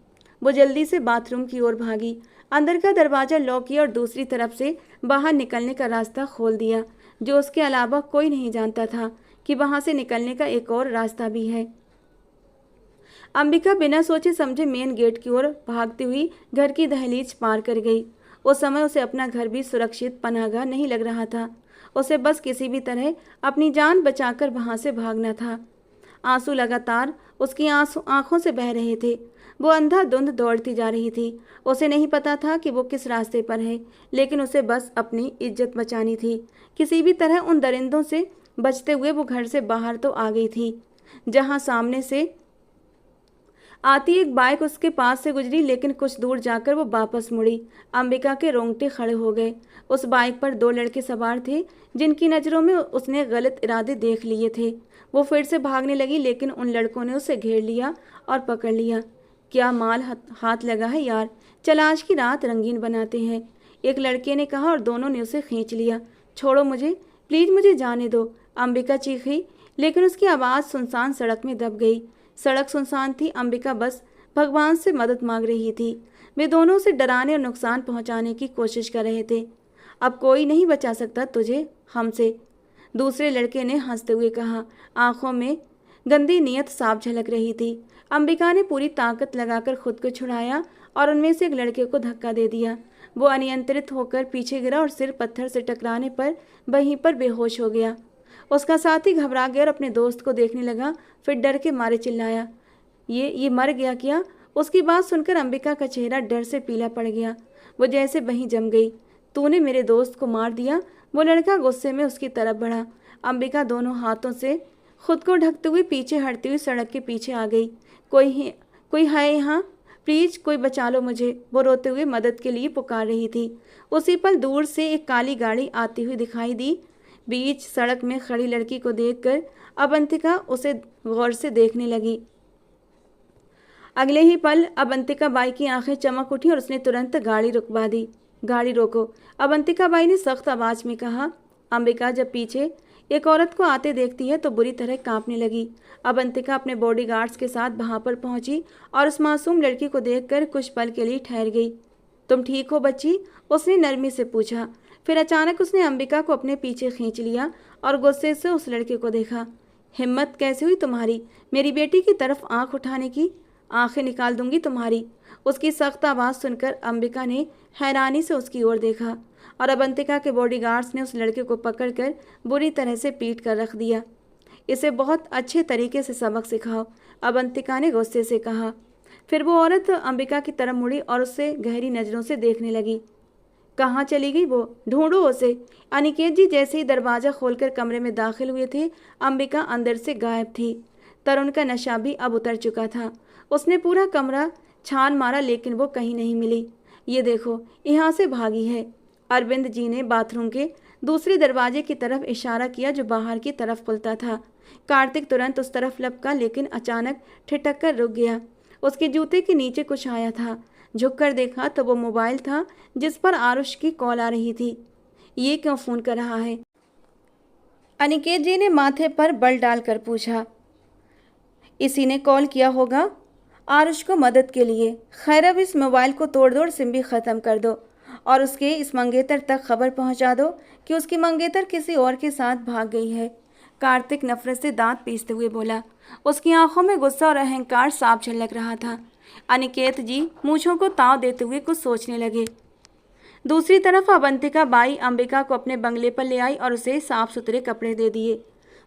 वो जल्दी से बाथरूम की ओर भागी, अंदर का दरवाज़ा लॉक किया और दूसरी तरफ से बाहर निकलने का रास्ता खोल दिया। जो उसके अलावा कोई नहीं जानता था कि वहाँ से निकलने का एक और रास्ता भी है। अंबिका बिना सोचे समझे मेन गेट की ओर भागती हुई घर की दहलीज पार कर गई। उस समय उसे अपना घर भी सुरक्षित पनाहगाह नहीं लग रहा था। उसे बस किसी भी तरह अपनी जान बचाकर वहां से भागना था। आंसू लगातार उसकी आंखों से बह रहे थे। वो अंधाधुंध दौड़ती जा रही थी। उसे नहीं पता था कि वो किस रास्ते पर है, लेकिन उसे बस अपनी इज्जत बचानी थी। किसी भी तरह उन दरिंदों से बचते हुए वो घर से बाहर तो आ गई थी। जहां सामने से आती एक बाइक उसके पास से गुजरी, लेकिन कुछ दूर जाकर वो वापस मुड़ी। अंबिका के रोंगटे खड़े हो गए। उस बाइक पर 2 लड़के सवार थे, जिनकी नज़रों में उसने गलत इरादे देख लिए थे। वो फिर से भागने लगी, लेकिन उन लड़कों ने उसे घेर लिया और पकड़ लिया। क्या माल हाथ लगा है यार, चल आज की रात रंगीन बनाते हैं, एक लड़के ने कहा और दोनों ने उसे खींच लिया। छोड़ो मुझे, प्लीज़ मुझे जाने दो, अंबिका चीखी, लेकिन उसकी आवाज़ सुनसान सड़क में दब गई। सड़क सुनसान थी। अंबिका बस भगवान से मदद मांग रही थी। वे दोनों उसे डराने और नुकसान पहुंचाने की कोशिश कर रहे थे। अब कोई नहीं बचा सकता तुझे हमसे, दूसरे लड़के ने हंसते हुए कहा। आंखों में गंदी नीयत साफ झलक रही थी। अंबिका ने पूरी ताकत लगाकर खुद को छुड़ाया और उनमें से एक लड़के को धक्का दे दिया। वो अनियंत्रित होकर पीछे गिरा और सिर पत्थर से टकराने पर वहीं पर बेहोश हो गया। उसका साथी घबरा गया और अपने दोस्त को देखने लगा, फिर डर के मारे चिल्लाया, ये मर गया क्या? उसकी बात सुनकर अंबिका का चेहरा डर से पीला पड़ गया। वो जैसे वहीं जम गई। तूने मेरे दोस्त को मार दिया? वो लड़का गुस्से में उसकी तरफ बढ़ा। अंबिका दोनों हाथों से खुद को ढकते हुए पीछे हटती हुई सड़क के पीछे आ गई। कोई है यहाँ? प्लीज कोई बचा लो मुझे, वो रोते हुए मदद के लिए पुकार रही थी। उसी पल दूर से एक काली गाड़ी आती हुई दिखाई दी। बीच सड़क में खड़ी लड़की को देखकर अवंतिका उसे गौर से देखने लगी। अगले ही पल अवंतिका बाई की आंखें चमक उठी और उसने तुरंत गाड़ी रुकवा दी। गाड़ी रोको, अवंतिका बाई ने सख्त आवाज में कहा। अंबिका जब पीछे एक औरत को आते देखती है तो बुरी तरह कांपने लगी। अवंतिका अपने बॉडीगार्ड्स के साथ वहां पर पहुंची और उस मासूम लड़की को देखकर कुछ पल के लिए ठहर गई। तुम ठीक हो बच्ची? उसने नरमी से पूछा। फिर अचानक उसने अंबिका को अपने पीछे खींच लिया और गुस्से से उस लड़के को देखा। हिम्मत कैसे हुई तुम्हारी मेरी बेटी की तरफ आंख उठाने की? आंखें निकाल दूंगी तुम्हारी। उसकी सख्त आवाज़ सुनकर अंबिका ने हैरानी से उसकी ओर देखा और अवंतिका के बॉडीगार्ड्स ने उस लड़के को पकड़कर बुरी तरह से पीट कर रख दिया। इसे बहुत अच्छे तरीके से सबक सिखाओ, अवंतिका ने गुस्से से कहा। फिर वो औरत अंबिका की तरफ मुड़ी और उससे गहरी नज़रों से देखने लगी। कहाँ चली गई वो? ढूंढो उसे। अनिकेत जी जैसे ही दरवाज़ा खोलकर कमरे में दाखिल हुए थे, अंबिका अंदर से गायब थी। तरुण का नशा भी अब उतर चुका था। उसने पूरा कमरा छान मारा, लेकिन वो कहीं नहीं मिली। ये देखो, यहाँ से भागी है। अरविंद जी ने बाथरूम के दूसरे दरवाजे की तरफ इशारा किया जो बाहर की तरफ खुलता था। कार्तिक तुरंत उस तरफ लपका, लेकिन अचानक ठिठक कर रुक गया। उसके जूते के नीचे कुछ आया था। झुककर देखा तो वो मोबाइल था जिस पर आरुष की कॉल आ रही थी। ये क्यों फ़ोन कर रहा है? अनिकेत जी ने माथे पर बल डालकर पूछा। इसी ने कॉल किया होगा आरुष को मदद के लिए। खैर अब इस मोबाइल को तोड़ दो और सिम भी ख़त्म कर दो और उसके इस मंगेतर तक खबर पहुंचा दो कि उसकी मंगेतर किसी और के साथ भाग गई है। कार्तिक नफरत से दांत पीसते हुए बोला। उसकी आंखों में गुस्सा और अहंकार साफ झलक रहा था। अनिकेत जी मूंछों को ताव देते हुए कुछ सोचने लगे। दूसरी तरफ अवंतिका बाई अंबिका को अपने बंगले पर ले आई और उसे साफ सुथरे कपड़े दे दिए।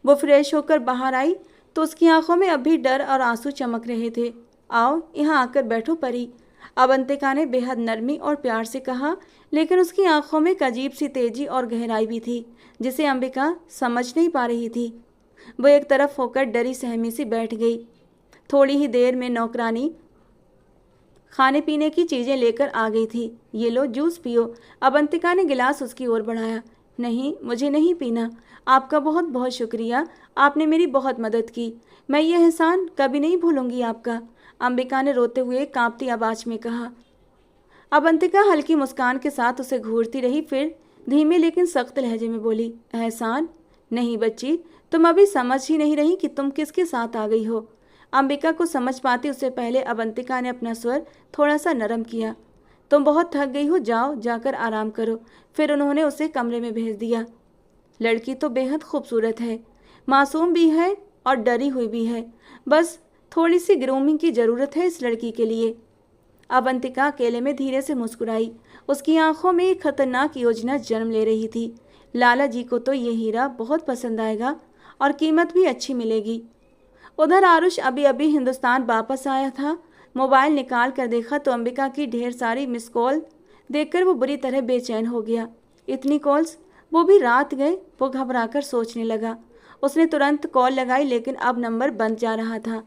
वो फ्रेश होकर बाहर आई तो उसकी आंखों में अब भी डर और आंसू चमक रहे थे। आओ यहाँ आकर बैठो परी, अवंतिका ने बेहद नरमी और प्यार से कहा, लेकिन उसकी आंखों में एक अजीब सी तेजी और गहराई भी थी जिसे अंबिका समझ नहीं पा रही थी। वो एक तरफ होकर डरी सहमी सी बैठ गई। थोड़ी ही देर में नौकरानी खाने पीने की चीज़ें लेकर आ गई थी। ये लो जूस पियो। अवंतिका ने गिलास उसकी ओर बढ़ाया। नहीं, मुझे नहीं पीना। आपका बहुत बहुत शुक्रिया, आपने मेरी बहुत मदद की। मैं ये एहसान कभी नहीं भूलूंगी आपका, अंबिका ने रोते हुए कांपती आवाज में कहा। अवंतिका हल्की मुस्कान के साथ उसे घूरती रही, फिर धीमे लेकिन सख्त लहजे में बोली, एहसान? नहीं बच्ची, तुम अभी समझ ही नहीं रही कि तुम किसके साथ आ गई हो। अंबिका को समझ पाती उससे पहले अवंतिका ने अपना स्वर थोड़ा सा नरम किया। तुम बहुत थक गई हो, जाओ जाकर आराम करो। फिर उन्होंने उसे कमरे में भेज दिया। लड़की तो बेहद खूबसूरत है, मासूम भी है और डरी हुई भी है। बस थोड़ी सी ग्रूमिंग की ज़रूरत है इस लड़की के लिए। अवंतिका अकेले में धीरे से मुस्कुराई। उसकी आंखों में एक खतरनाक योजना जन्म ले रही थी। लाला जी को तो ये हीरा बहुत पसंद आएगा और कीमत भी अच्छी मिलेगी। उधर आरुष अभी अभी हिंदुस्तान वापस आया था। मोबाइल निकाल कर देखा तो अंबिका की ढेर सारी मिस कॉल देखकर वो बुरी तरह बेचैन हो गया। इतनी कॉल्स, वो भी रात गए। वो घबराकर सोचने लगा। उसने तुरंत कॉल लगाई लेकिन अब नंबर बंद जा रहा था।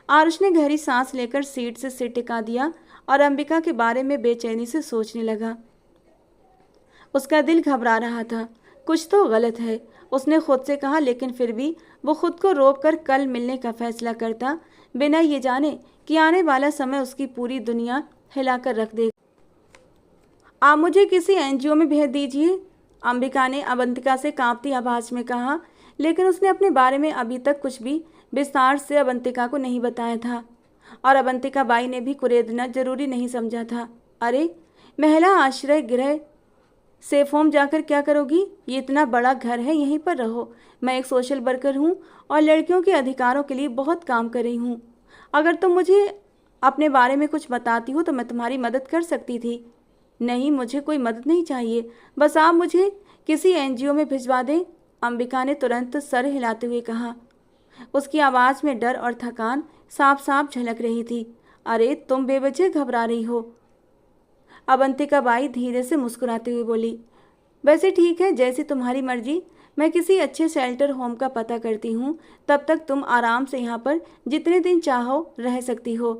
आरुष ने गहरी सांस लेकर सीट से सिर टिका दिया और अंबिका के बारे में बेचैनी से सोचने लगा। उसका दिल घबरा रहा था। कुछ तो गलत है, उसने खुद से कहा, लेकिन फिर भी वो खुद को रोककर कल मिलने का फैसला करता, बिना ये जाने कि आने वाला समय उसकी पूरी दुनिया हिलाकर रख देगा। आप मुझे किसी एनजीओ में भेज दीजिए, अंबिका ने अवंतिका से कांपती आवाज में कहा, लेकिन उसने अपने बारे में अभी तक कुछ भी विस्तार से अवंतिका को नहीं बताया था और अवंतिका बाई ने भी कुरेदना जरूरी नहीं समझा था। अरे, महिला आश्रय गृह सेफ होम जाकर क्या करोगी? ये इतना बड़ा घर है, यहीं पर रहो। मैं एक सोशल वर्कर हूँ और लड़कियों के अधिकारों के लिए बहुत काम कर रही हूँ। अगर तुम मुझे अपने बारे में कुछ बताती हो तो मैं तुम्हारी मदद कर सकती थी। नहीं, मुझे कोई मदद नहीं चाहिए, बस आप मुझे किसी एनजीओ में भिजवा दें, अंबिका ने तुरंत सर हिलाते हुए कहा। उसकी आवाज़ में डर और थकान साफ साफ झलक रही थी। अरे, तुम बेवजह घबरा रही हो, अवंतिका बाई धीरे से मुस्कुराते हुए बोली। वैसे ठीक है, जैसी तुम्हारी मर्जी। मैं किसी अच्छे शेल्टर होम का पता करती हूँ, तब तक तुम आराम से यहाँ पर जितने दिन चाहो रह सकती हो।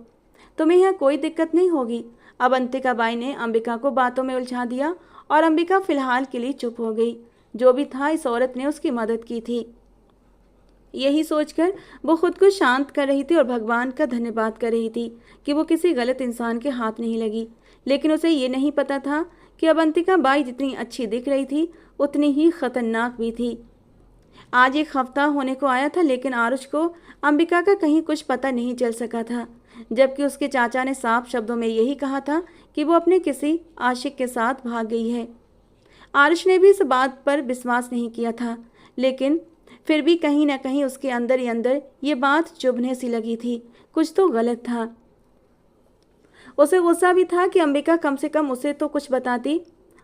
तुम्हें यहाँ कोई दिक्कत नहीं होगी। अवंतिका बाई ने अंबिका को बातों में उलझा दिया और अंबिका फिलहाल के लिए चुप हो गई। जो भी था, इस औरत ने उसकी मदद की थी। यही सोचकर वो खुद को शांत कर रही थी और भगवान का धन्यवाद कर रही थी कि वो किसी गलत इंसान के हाथ नहीं लगी। लेकिन उसे ये नहीं पता था कि अवंतिका बाई जितनी अच्छी दिख रही थी उतनी ही खतरनाक भी थी। आज एक हफ्ता होने को आया था, लेकिन आरुष को अंबिका का कहीं कुछ पता नहीं चल सका था, जबकि उसके चाचा ने साफ शब्दों में यही कहा था कि वो अपने किसी आशिक के साथ भाग गई है। आरुष ने भी इस बात पर विश्वास नहीं किया था, लेकिन फिर भी कहीं ना कहीं उसके अंदर ही अंदर ये बात चुभने सी लगी थी। कुछ तो गलत था। उसे गुस्सा भी था कि अंबिका कम से कम उसे तो कुछ बताती।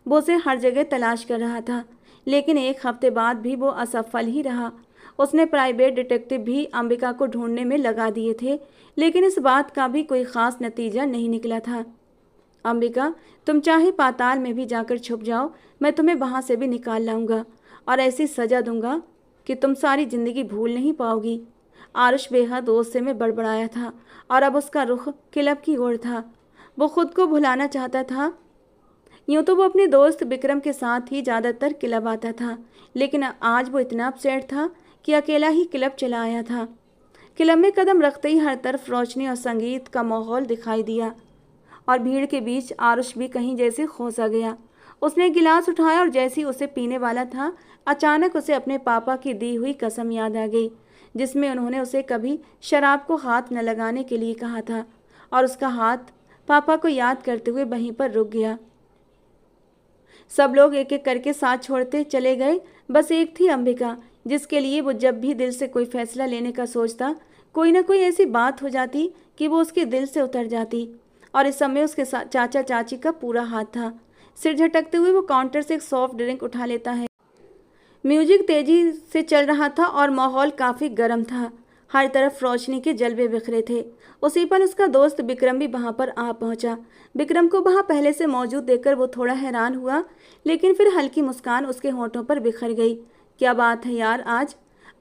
वो उसे हर जगह तलाश कर रहा था, लेकिन एक हफ्ते बाद भी वो असफल ही रहा। उसने प्राइवेट डिटेक्टिव भी अंबिका को ढूंढने में लगा दिए थे, लेकिन इस बात का भी कोई खास नतीजा नहीं निकला था। अंबिका, तुम चाहे पाताल में भी जाकर छुप जाओ, मैं तुम्हें वहां से भी निकाल लाऊंगा और ऐसी सजा दूंगा कि तुम सारी जिंदगी भूल नहीं पाओगी। आरुष बेहद गुस्से में बड़बड़ाया था और अब उसका रुख क्लब की ओर था। वो खुद को भुलाना चाहता था। यूं तो वो अपने दोस्त विक्रम के साथ ही ज़्यादातर क्लब आता था, लेकिन आज वो इतना अपसेट था कि अकेला ही क्लब चला आया था। क्लब में कदम रखते ही हर तरफ रोशनी और संगीत का माहौल दिखाई दिया और भीड़ के बीच आरुष भी कहीं जैसे खो सा गया। उसने एक गिलास उठाया और जैसे ही उसे पीने वाला था, अचानक उसे अपने पापा की दी हुई कसम याद आ गई, जिसमें उन्होंने उसे कभी शराब को हाथ न लगाने के लिए कहा था, और उसका हाथ पापा को याद करते हुए वहीं पर रुक गया। सब लोग एक एक करके साथ छोड़ते चले गए। बस एक थी अंबिका, जिसके लिए वो जब भी दिल से कोई फैसला लेने का सोचता, कोई ना कोई ऐसी बात हो जाती कि वो उसके दिल से उतर जाती। और इस समय उसके चाचा चाची का पूरा हाथ था। सिर झटकते हुए वो काउंटर से एक सॉफ्ट ड्रिंक उठा लेता है। म्यूजिक तेजी से चल रहा था और माहौल काफ़ी गर्म था। हर तरफ रोशनी के जलवे बिखरे थे। उसी पर उसका दोस्त विक्रम भी वहां पर आ पहुंचा। विक्रम को वहां पहले से मौजूद देखकर वो थोड़ा हैरान हुआ, लेकिन फिर हल्की मुस्कान उसके होंठों पर बिखर गई। क्या बात है यार,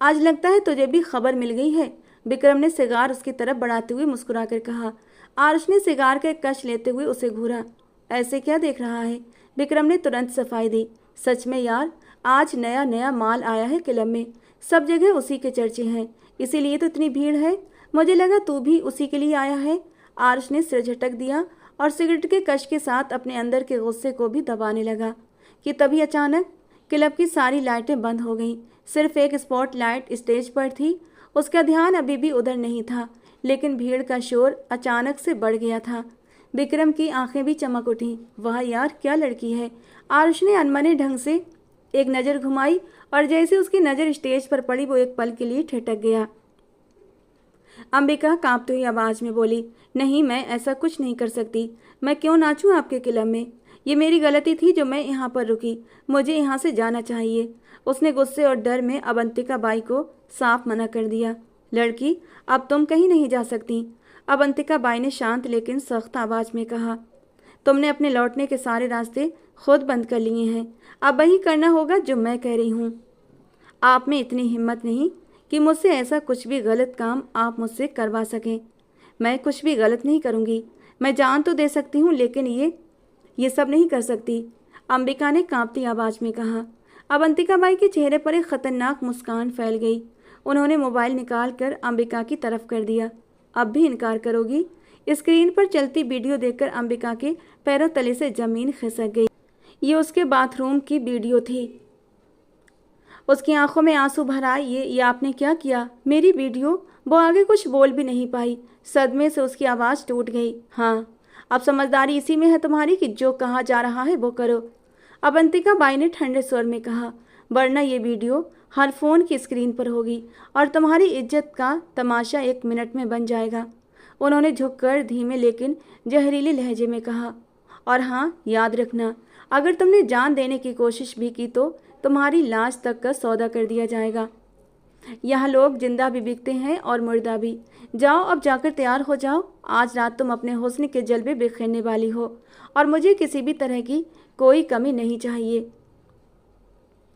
आज लगता है तुझे भी खबर मिल गई है, विक्रम ने सिगार उसकी तरफ बढ़ाते हुए मुस्कुराकर कहा। आरुष ने सिगार का एक कश लेते हुए उसे घूरा। ऐसे क्या देख रहा है? विक्रम ने तुरंत सफाई दी। सच में यार, आज नया नया माल आया है क्लब में, सब जगह उसी के चर्चे हैं, इसीलिए तो इतनी भीड़ है। मुझे लगा तू भी उसी के लिए आया है। आरुष ने सिर झटक दिया और सिगरेट के कश के साथ अपने अंदर के गुस्से को भी दबाने लगा कि तभी अचानक क्लब की सारी लाइटें बंद हो गईं। सिर्फ एक स्पॉट लाइट स्टेज पर थी। उसका ध्यान अभी भी उधर नहीं था, लेकिन भीड़ का शोर अचानक से बढ़ गया था। विक्रम की आंखें भी चमक उठीं। वाह यार, क्या लड़की है। आरुष ने अनमने ढंग से एक नज़र घुमाई और जैसे उसकी नज़र स्टेज पर पड़ी, वो एक पल के लिए ठिठक गया। अंबिका कांपती हुई आवाज़ में बोली, नहीं, मैं ऐसा कुछ नहीं कर सकती। मैं क्यों नाचूं आपके क्लब में? ये मेरी गलती थी जो मैं यहाँ पर रुकी। मुझे यहाँ से जाना चाहिए। उसने गुस्से और डर में अवंतिका बाई को साफ मना कर दिया। लड़की, अब तुम कहीं नहीं जा सकती, अवंतिका बाई ने शांत लेकिन सख्त आवाज में कहा। तुमने अपने लौटने के सारे रास्ते खुद बंद कर लिए हैं। अब वही करना होगा जो मैं कह रही हूँ। आप में इतनी हिम्मत नहीं कि मुझसे ऐसा कुछ भी गलत काम आप मुझसे करवा सकें। मैं कुछ भी गलत नहीं करूँगी। मैं जान तो दे सकती हूँ, लेकिन ये सब नहीं कर सकती, अंबिका ने कांपती आवाज में कहा। अवंतिका बाई के चेहरे पर एक खतरनाक मुस्कान फैल गई। उन्होंने मोबाइल निकाल कर अंबिका की तरफ कर दिया। अब भी इनकार करोगी? स्क्रीन पर चलती वीडियो देखकर अंबिका के पैरों तले से जमीन खिसक गई। ये उसके बाथरूम की वीडियो थी। उसकी आंखों में आंसू भर आए। ये आपने क्या किया? मेरी वीडियो? वो आगे कुछ बोल भी नहीं पाई। सदमे से उसकी आवाज़ टूट गई। हाँ, अब समझदारी इसी में है तुम्हारी कि जो कहा जा रहा है वो करो, अवंतिका बाई ने ठंडे स्वर में कहा, वरना ये वीडियो हर फोन की स्क्रीन पर होगी और तुम्हारी इज्जत का तमाशा 1 मिनट में बन जाएगा। उन्होंने झुककर धीमे लेकिन जहरीले लहजे में कहा, और हाँ, याद रखना, अगर तुमने जान देने की कोशिश भी की तो तुम्हारी लाश तक का सौदा कर दिया जाएगा। यहाँ लोग जिंदा भी बिकते हैं और मुर्दा भी। जाओ, अब जाकर तैयार हो जाओ। आज रात तुम अपने हुस्न के जलवे बिखेरने वाली हो और मुझे किसी भी तरह की कोई कमी नहीं चाहिए।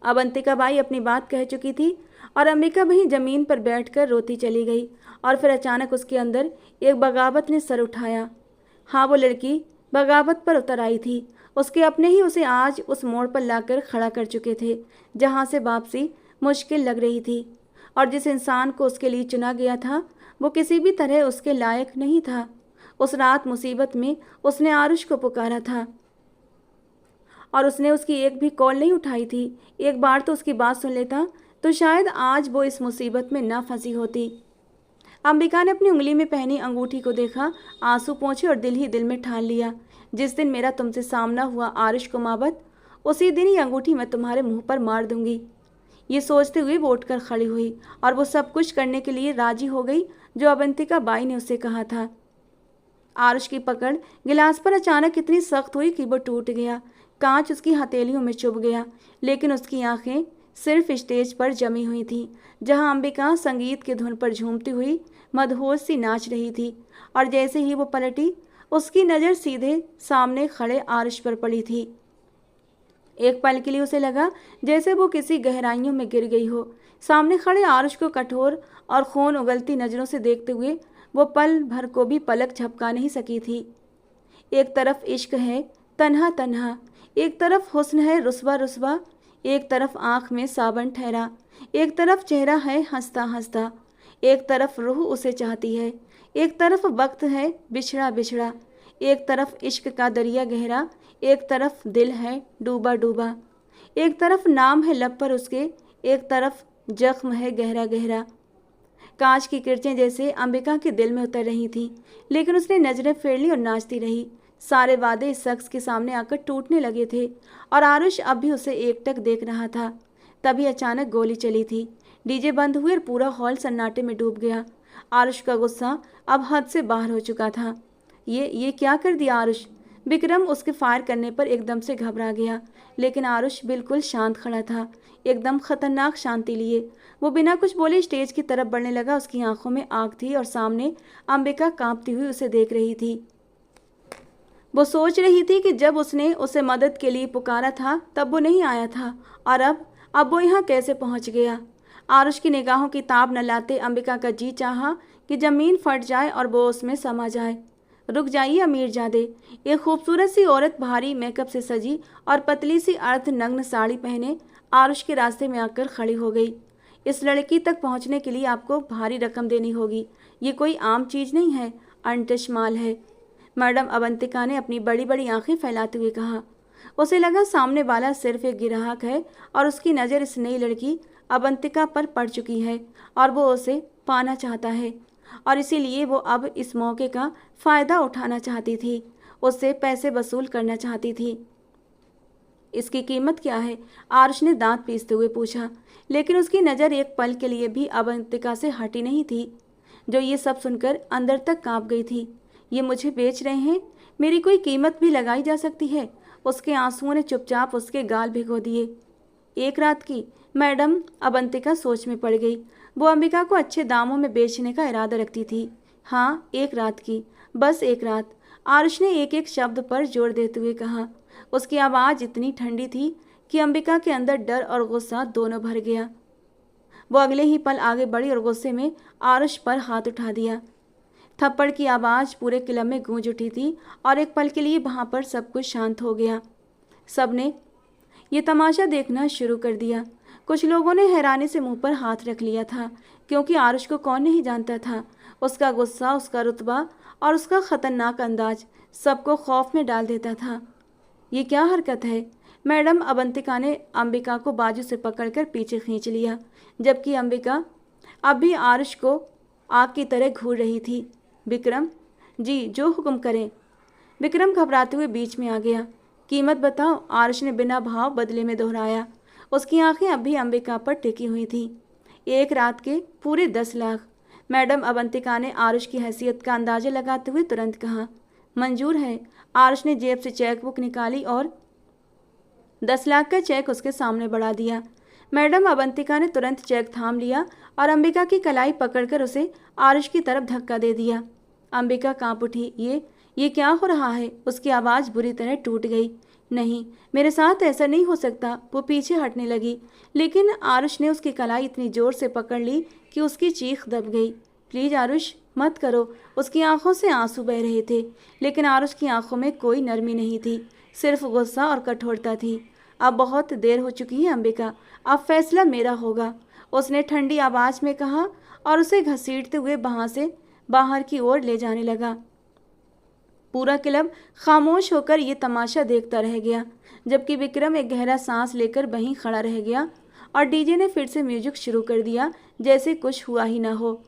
अवंतिका बाई अपनी बात कह चुकी थी और अंबिका वहीं जमीन पर बैठकर रोती चली गई। और फिर अचानक उसके अंदर एक बगावत ने सर उठाया। हाँ, वो लड़की बगावत पर उतर आई थी। उसके अपने ही उसे आज उस मोड़ पर लाकर खड़ा कर चुके थे जहाँ से वापसी मुश्किल लग रही थी। और जिस इंसान को उसके लिए चुना गया था वो किसी भी तरह उसके लायक नहीं था। उस रात मुसीबत में उसने आरुष को पुकारा था और उसने उसकी एक भी कॉल नहीं उठाई थी। एक बार तो उसकी बात सुन लेता तो शायद आज वो इस मुसीबत में ना फंसी होती। अंबिका ने अपनी उंगली में पहनी अंगूठी को देखा, आंसू पहुँचे और दिल ही दिल में ठान लिया, जिस दिन मेरा तुमसे सामना हुआ आरुष कुमावत, उसी दिन ही अंगूठी मैं तुम्हारे मुंह पर मार दूंगी। ये सोचते हुए वो उठकर खड़ी हुई और वो सब कुछ करने के लिए राजी हो गई जो अवंतिका बाई ने उससे कहा था। आरुष की पकड़ गिलास पर अचानक इतनी सख्त हुई कि वो टूट गया। कांच उसकी हथेलियों में चुभ गया, लेकिन उसकी आंखें सिर्फ स्टेज पर जमी हुई थीं, जहां अंबिका संगीत की धुन पर झूमती हुई मदहोश सी नाच रही थी। और जैसे ही वो पलटी, उसकी नज़र सीधे सामने खड़े आरुष पर पड़ी थी। एक पल के लिए उसे लगा जैसे वो किसी गहराइयों में गिर गई हो। सामने खड़े आरुष को कठोर और खून उगलती नज़रों से देखते हुए वो पल भर को भी पलक झपका नहीं सकी थी। एक तरफ इश्क है तन्हा तन्हा, एक तरफ हुस्न है रुस्वा रुस्वा, एक तरफ आँख में सावन ठहरा, एक तरफ चेहरा है हंसता हंसता, एक तरफ रूह उसे चाहती है, एक तरफ वक्त है बिछड़ा बिछड़ा, एक तरफ इश्क का दरिया गहरा, एक तरफ दिल है डूबा डूबा, एक तरफ नाम है लब पर उसके, एक तरफ जख्म है गहरा गहरा। कांच की किरचें जैसे अंबिका के दिल में उतर रही थीं, लेकिन उसने नजरें फेर ली और नाचती रही। सारे वादे इस शख्स के सामने आकर टूटने लगे थे और आरुष अब भी उसे एकटक देख रहा था। तभी अचानक गोली चली थी। डीजे बंद हुए और पूरा हॉल सन्नाटे में डूब गया। आरुष का गुस्सा अब हद से बाहर हो चुका था। ये क्या कर दिया आरुष? विक्रम उसके फायर करने पर एकदम से घबरा गया, लेकिन आरुष बिल्कुल शांत खड़ा था, एकदम खतरनाक शांति लिए। वो बिना कुछ बोले स्टेज की तरफ बढ़ने लगा। उसकी आंखों में आग थी और सामने अंबिका कांपती हुई उसे देख रही थी। वो सोच रही थी कि जब उसने उसे मदद के लिए पुकारा था तब वो नहीं आया था, और अब वो यहाँ कैसे पहुँच गया। आरुष की निगाहों की ताब न लाते अंबिका का जी चाहा कि जमीन फट जाए और वो उसमें समा जाए। रुक जाइए अमीरजादे। एक खूबसूरत सी औरत भारी मेकअप से सजी और पतली सी अर्ध नग्न साड़ी पहने आरुष के रास्ते में आकर खड़ी हो गई। इस लड़की तक पहुंचने के लिए आपको भारी रकम देनी होगी। ये कोई आम चीज़ नहीं है, अनटच माल है। मैडम, अवंतिका ने अपनी बड़ी बड़ी आंखें फैलाते हुए कहा। उसे लगा सामने वाला सिर्फ एक ग्राहक है और उसकी नज़र इस नई लड़की अवंतिका पर पड़ चुकी है और वो उसे पाना चाहता है, और इसीलिए वो अब इस मौके का फ़ायदा उठाना चाहती थी, उससे पैसे वसूल करना चाहती थी। इसकी कीमत क्या है? आरुष ने दांत पीसते हुए पूछा, लेकिन उसकी नज़र एक पल के लिए भी अवंतिका से हटी नहीं थी, जो ये सब सुनकर अंदर तक कांप गई थी। ये मुझे बेच रहे हैं? मेरी कोई कीमत भी लगाई जा सकती है? उसके आंसुओं ने चुपचाप उसके गाल भिगो दिए। 1 रात की? मैडम, अवंतिका सोच में पड़ गई। वो अंबिका को अच्छे दामों में बेचने का इरादा रखती थी। हाँ, एक रात की, बस एक रात। आरुष ने एक एक शब्द पर जोर देते हुए कहा। उसकी आवाज़ इतनी ठंडी थी कि अंबिका के अंदर डर और गुस्सा दोनों भर गया। वो अगले ही पल आगे बढ़ी और गुस्से में आरुष पर हाथ उठा दिया। थप्पड़ की आवाज़ पूरे क्लब में गूंज उठी थी और एक पल के लिए वहाँ पर सब कुछ शांत हो गया। सबने ये तमाशा देखना शुरू कर दिया। कुछ लोगों ने हैरानी से मुंह पर हाथ रख लिया था, क्योंकि आरुष को कौन नहीं जानता था। उसका गुस्सा, उसका रुतबा और उसका खतरनाक अंदाज सबको खौफ में डाल देता था। ये क्या हरकत है? मैडम अवंतिका ने अंबिका को बाजू से पकड़कर पीछे खींच लिया, जबकि अंबिका अब भी आरुष को आग की तरह घूर रही थी। विक्रम जी, जो हुक्म करें। विक्रम घबराते हुए बीच में आ गया। कीमत बताओ, आरुष ने बिना भाव बदले में दोहराया। उसकी आंखें अब भी अंबिका पर टिकी हुई थीं। एक रात के पूरे 10 लाख। मैडम अवंतिका ने आरुष की हैसियत का अंदाजा लगाते हुए तुरंत कहा। मंजूर है। आरुष ने जेब से चेक बुक निकाली और 10 लाख का चेक उसके सामने बढ़ा दिया। मैडम अवंतिका ने तुरंत चेक थाम लिया और अंबिका की कलाई पकड़कर उसे आरुष की तरफ धक्का दे दिया। अंबिका कांप उठी। ये क्या हो रहा है? उसकी आवाज़ बुरी तरह टूट गई। नहीं, मेरे साथ ऐसा नहीं हो सकता। वो पीछे हटने लगी, लेकिन आरुष ने उसकी कलाई इतनी जोर से पकड़ ली कि उसकी चीख दब गई। प्लीज़ आरुष, मत करो। उसकी आंखों से आंसू बह रहे थे, लेकिन आरुष की आंखों में कोई नरमी नहीं थी, सिर्फ गुस्सा और कठोरता थी। अब बहुत देर हो चुकी है अंबिका, अब फैसला मेरा होगा, उसने ठंडी आवाज़ में कहा और उसे घसीटते हुए वहाँ से बाहर की ओर ले जाने लगा। पूरा क्लब खामोश होकर ये तमाशा देखता रह गया, जबकि विक्रम एक गहरा सांस लेकर वहीं खड़ा रह गया और डीजे ने फिर से म्यूजिक शुरू कर दिया, जैसे कुछ हुआ ही न हो।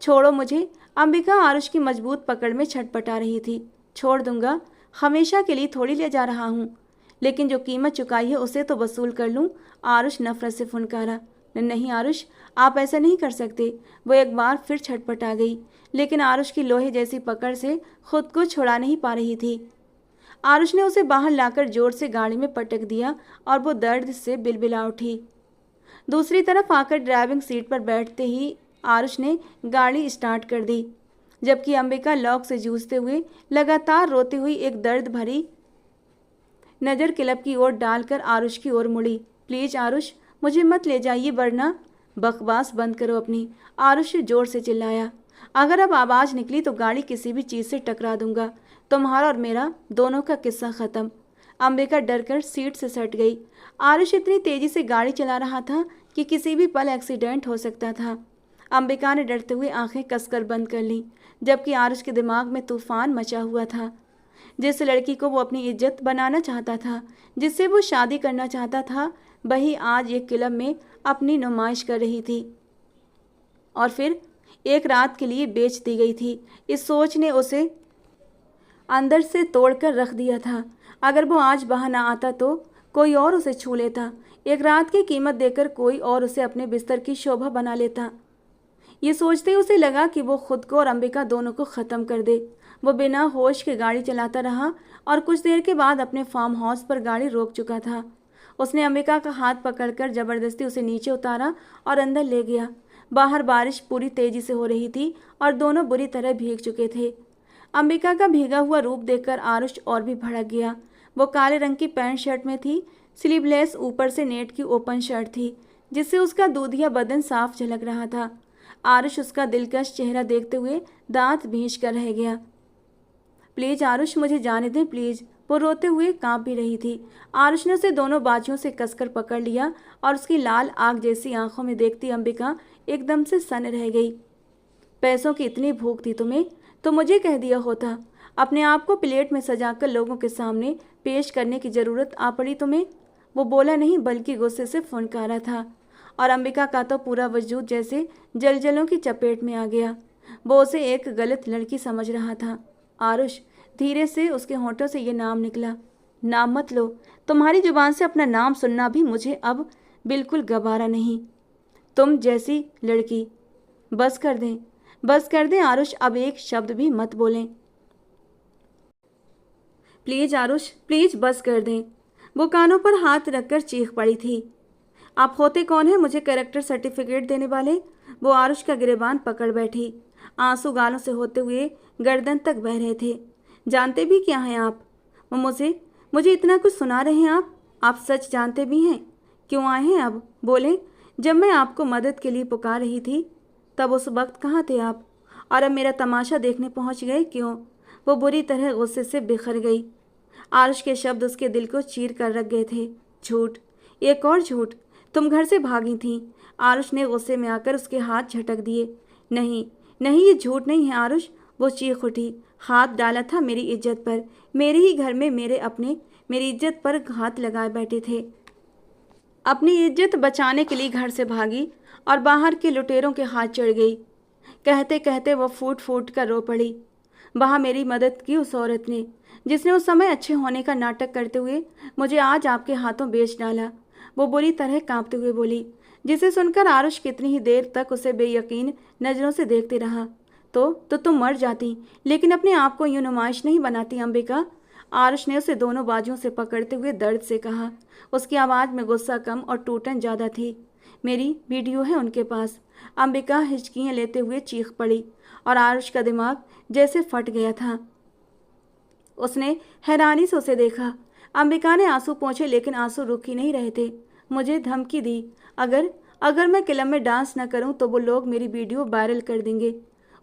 छोड़ो मुझे। अंबिका आरुष की मजबूत पकड़ में छटपटा रही थी। छोड़ दूंगा, हमेशा के लिए थोड़ी ले जा रहा हूँ, लेकिन जो कीमत चुकाई है उसे तो वसूल कर लूँ। आरुष नफरत से फुनकारा। नहीं आरुष, आप ऐसा नहीं कर सकते। वो एक बार फिर छटपटा गई, लेकिन आरुष की लोहे जैसी पकड़ से खुद को छुड़ा नहीं पा रही थी। आरुष ने उसे बाहर लाकर जोर से गाड़ी में पटक दिया और वो दर्द से बिलबिला उठी। दूसरी तरफ आकर ड्राइविंग सीट पर बैठते ही आरुष ने गाड़ी स्टार्ट कर दी, जबकि अंबिका लॉक से जूझते हुए लगातार रोती हुई एक दर्द भरी नज़र क्लब की ओर डालकर आरुष की ओर मुड़ी। प्लीज़ आरुष, मुझे मत ले जाइए, वरना। बकवास बंद करो अपनी, आरुष जोर से चिल्लाया। अगर अब आवाज़ निकली तो गाड़ी किसी भी चीज़ से टकरा दूंगा। तुम्हारा और मेरा दोनों का किस्सा ख़त्म। अंबिका डरकर सीट से सट गई। आरुष इतनी तेज़ी से गाड़ी चला रहा था कि किसी भी पल एक्सीडेंट हो सकता था। अंबिका ने डरते हुए आंखें कसकर बंद कर लीं, जबकि आरुष के दिमाग में तूफान मचा हुआ था। जिस लड़की को वो अपनी इज्जत बनाना चाहता था, जिससे वो शादी करना चाहता था, वही आज एक क्लब में अपनी नुमाइश कर रही थी और फिर एक रात के लिए बेच दी गई थी। इस सोच ने उसे अंदर से तोड़कर रख दिया था। अगर वो आज बाहर ना आता तो कोई और उसे छू लेता। एक रात की कीमत देकर कोई और उसे अपने बिस्तर की शोभा बना लेता। ये सोचते ही उसे लगा कि वो खुद को और अंबिका दोनों को ख़त्म कर दे। वो बिना होश के गाड़ी चलाता रहा और कुछ देर के बाद अपने फार्म हाउस पर गाड़ी रोक चुका था। उसने अंबिका का हाथ पकड़कर ज़बरदस्ती उसे नीचे उतारा और अंदर ले गया। बाहर बारिश पूरी तेज़ी से हो रही थी और दोनों बुरी तरह भीग चुके थे। अंबिका का भीगा हुआ रूप देखकर आरुष और भी भड़क गया। वो काले रंग की पैंट शर्ट में थी, स्लीवलेस, ऊपर से नेट की ओपन शर्ट थी, जिससे उसका दूधिया बदन साफ झलक रहा था। आरुष उसका दिलकश चेहरा देखते हुए दांत भींच कर रह गया। प्लीज़ आरुष, मुझे जाने दें प्लीज़। वो रोते हुए कांप भी रही थी। आरुष ने उसे दोनों बाजुओं से कसकर पकड़ लिया और उसकी लाल आग जैसी आंखों में देखती अंबिका एकदम से सन रह गई। पैसों की इतनी भूख थी तुम्हें तो मुझे कह दिया होता। अपने आप को प्लेट में सजाकर लोगों के सामने पेश करने की ज़रूरत आ पड़ी तुम्हें। वो बोला नहीं, बल्कि गुस्से से फुनकारा था और अंबिका का तो पूरा वजूद जैसे जलजलों की चपेट में आ गया। वो उसे एक गलत लड़की समझ रहा था। आरुष, धीरे से उसके होंठों से ये नाम निकला। नाम मत लो, तुम्हारी जुबान से अपना नाम सुनना भी मुझे अब बिल्कुल गवारा नहीं। तुम जैसी लड़की। बस कर दें आरुष, अब एक शब्द भी मत बोलें। प्लीज़ आरुष, प्लीज़ बस कर दें। वो कानों पर हाथ रखकर चीख पड़ी थी। आप होते कौन हैं मुझे कैरेक्टर सर्टिफिकेट देने वाले? वो आरुष का गिरेबान पकड़ बैठी। आंसू गालों से होते हुए गर्दन तक बह रहे थे। जानते भी क्या हैं आप? वो मुझे मुझे इतना कुछ सुना रहे हैं आप सच जानते भी हैं? क्यों आए हैं अब? बोले। जब मैं आपको मदद के लिए पुकार रही थी तब उस वक्त कहाँ थे आप? और अब मेरा तमाशा देखने पहुँच गए क्यों? वो बुरी तरह गुस्से से बिखर गई। आरुष के शब्द उसके दिल को चीर कर रख गए थे। झूठ, एक और झूठ। तुम घर से भागी थी। आरुष ने गुस्से में आकर उसके हाथ झटक दिए। नहीं नहीं, ये झूठ नहीं है आरुष, वो चीख उठी। हाथ डाला था मेरी इज्जत पर। मेरे ही घर में मेरे अपने मेरी इज्जत पर हाथ लगाए बैठे थे। अपनी इज्जत बचाने के लिए घर से भागी और बाहर के लुटेरों के हाथ चढ़ गई। कहते कहते वो फूट फूट कर रो पड़ी। वहाँ मेरी मदद की उस औरत ने जिसने उस समय अच्छे होने का नाटक करते हुए मुझे आज आपके हाथों बेच डाला। वो बुरी तरह कांपते हुए बोली, जिसे सुनकर आरुष कितनी ही देर तक उसे बेयकीन नज़रों से देखते रहा। तो तुम मर जाती, लेकिन अपने आप को यूं नुमाइश नहीं बनाती अंबिका। आरुष ने उसे दोनों बाजुओं से पकड़ते हुए दर्द से कहा। उसकी आवाज़ में गुस्सा कम और टूटन ज़्यादा थी। मेरी वीडियो है उनके पास। अंबिका हिचकियाँ लेते हुए चीख पड़ी और आरुष का दिमाग जैसे फट गया था। उसने हैरानी से उसे देखा। अंबिका ने आंसू पोंछे, लेकिन आंसू रुक ही नहीं रहे थे। मुझे धमकी दी, अगर अगर मैं क्लब में डांस न करूं तो वो लोग मेरी वीडियो वायरल कर देंगे।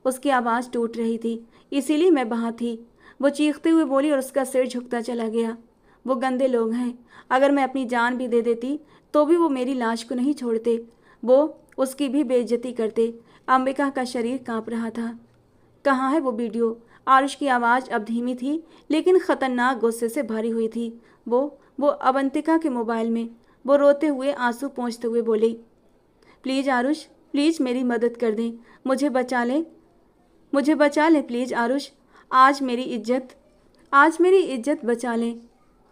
उसकी आवाज़ टूट रही थी, इसीलिए मैं वहाँ थी। वो चीखते हुए बोली और उसका सिर झुकता चला गया। वो गंदे लोग हैं। अगर मैं अपनी जान भी दे देती तो भी वो मेरी लाश को नहीं छोड़ते। वो उसकी भी बेइज्जती करते। अंबिका का शरीर कांप रहा था। कहाँ है वो वीडियो? आरुष की आवाज़ अब धीमी थी, लेकिन खतरनाक गुस्से से भरी हुई थी। वो अवंतिका के मोबाइल में। वो रोते हुए आंसू पोंछते हुए बोली, प्लीज़ आरुष, प्लीज़ मेरी मदद कर दें, मुझे बचा लें प्लीज़ आरुष। आज मेरी इज्जत बचा लें।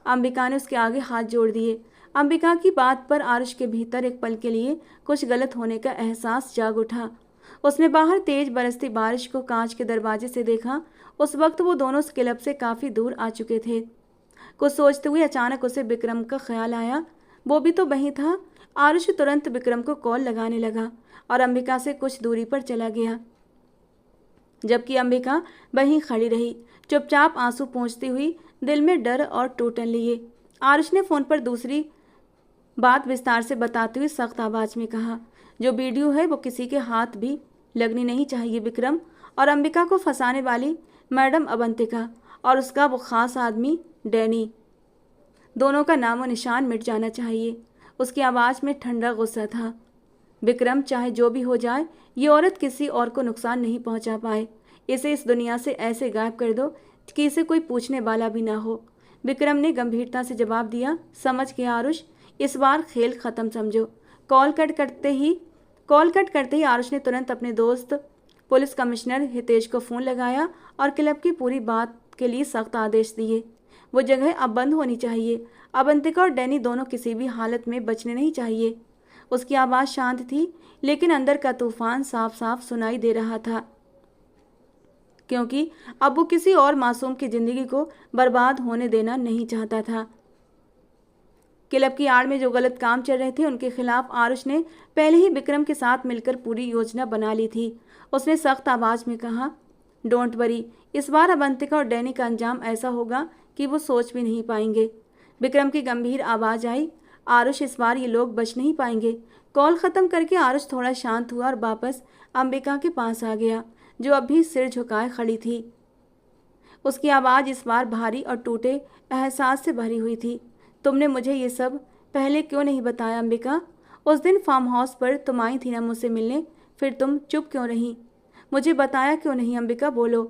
अंबिका ने उसके आगे हाथ जोड़ दिए। अंबिका की बात पर आरुष के भीतर एक पल के लिए कुछ गलत होने का एहसास जाग उठा। उसने बाहर तेज बरसती बारिश को कांच के दरवाजे से देखा। उस वक्त वो दोनों उस क्लब से काफ़ी दूर आ चुके थे। कुछ सोचते हुए अचानक उसे विक्रम का ख्याल आया। वो भी तो वहीं था। आरुष तुरंत विक्रम को कॉल लगाने लगा और अंबिका से कुछ दूरी पर चला गया, जबकि अंबिका वहीं खड़ी रही, चुपचाप आंसू पोंछती हुई, दिल में डर और टूटन लिए। आरुष ने फ़ोन पर दूसरी बात विस्तार से बताते हुए सख्त आवाज़ में कहा, जो वीडियो है वो किसी के हाथ भी लगनी नहीं चाहिए विक्रम। और अंबिका को फंसाने वाली मैडम अवंतिका और उसका वो ख़ास आदमी डैनी, दोनों का नामो निशान मिट जाना चाहिए। उसकी आवाज़ में ठंडा गुस्सा था। विक्रम, चाहे जो भी हो जाए, ये औरत किसी और को नुकसान नहीं पहुंचा पाए। इसे इस दुनिया से ऐसे गायब कर दो कि इसे कोई पूछने वाला भी ना हो। विक्रम ने गंभीरता से जवाब दिया, समझ गया आरुष, इस बार खेल ख़त्म समझो। कॉल कट करते ही आरुष ने तुरंत अपने दोस्त पुलिस कमिश्नर हितेश को फ़ोन लगाया और क्लब की पूरी बात के लिए सख्त आदेश दिए। वो जगह अब बंद होनी चाहिए। अवंतिका और डैनी दोनों किसी भी हालत में बचने नहीं चाहिए। उसकी आवाज़ शांत थी, लेकिन अंदर का तूफान साफ साफ सुनाई दे रहा था, क्योंकि अब वो किसी और मासूम की ज़िंदगी को बर्बाद होने देना नहीं चाहता था। क्लब की आड़ में जो गलत काम चल रहे थे उनके खिलाफ आरुष ने पहले ही विक्रम के साथ मिलकर पूरी योजना बना ली थी। उसने सख्त आवाज़ में कहा, डोंट वरी, इस बार अवंतिका और डैनी का अंजाम ऐसा होगा कि वो सोच भी नहीं पाएंगे। विक्रम की गंभीर आवाज़ आई, आरुष, इस बार ये लोग बच नहीं पाएंगे। कॉल ख़त्म करके आरुष थोड़ा शांत हुआ और वापस अंबिका के पास आ गया, जो अब भी सिर झुकाए खड़ी थी। उसकी आवाज़ इस बार भारी और टूटे एहसास से भरी हुई थी। तुमने मुझे ये सब पहले क्यों नहीं बताया अंबिका? उस दिन फार्म हाउस पर तुम आई थी ना मुझसे मिलने, फिर तुम चुप क्यों रही? मुझे बताया क्यों नहीं अंबिका, बोलो।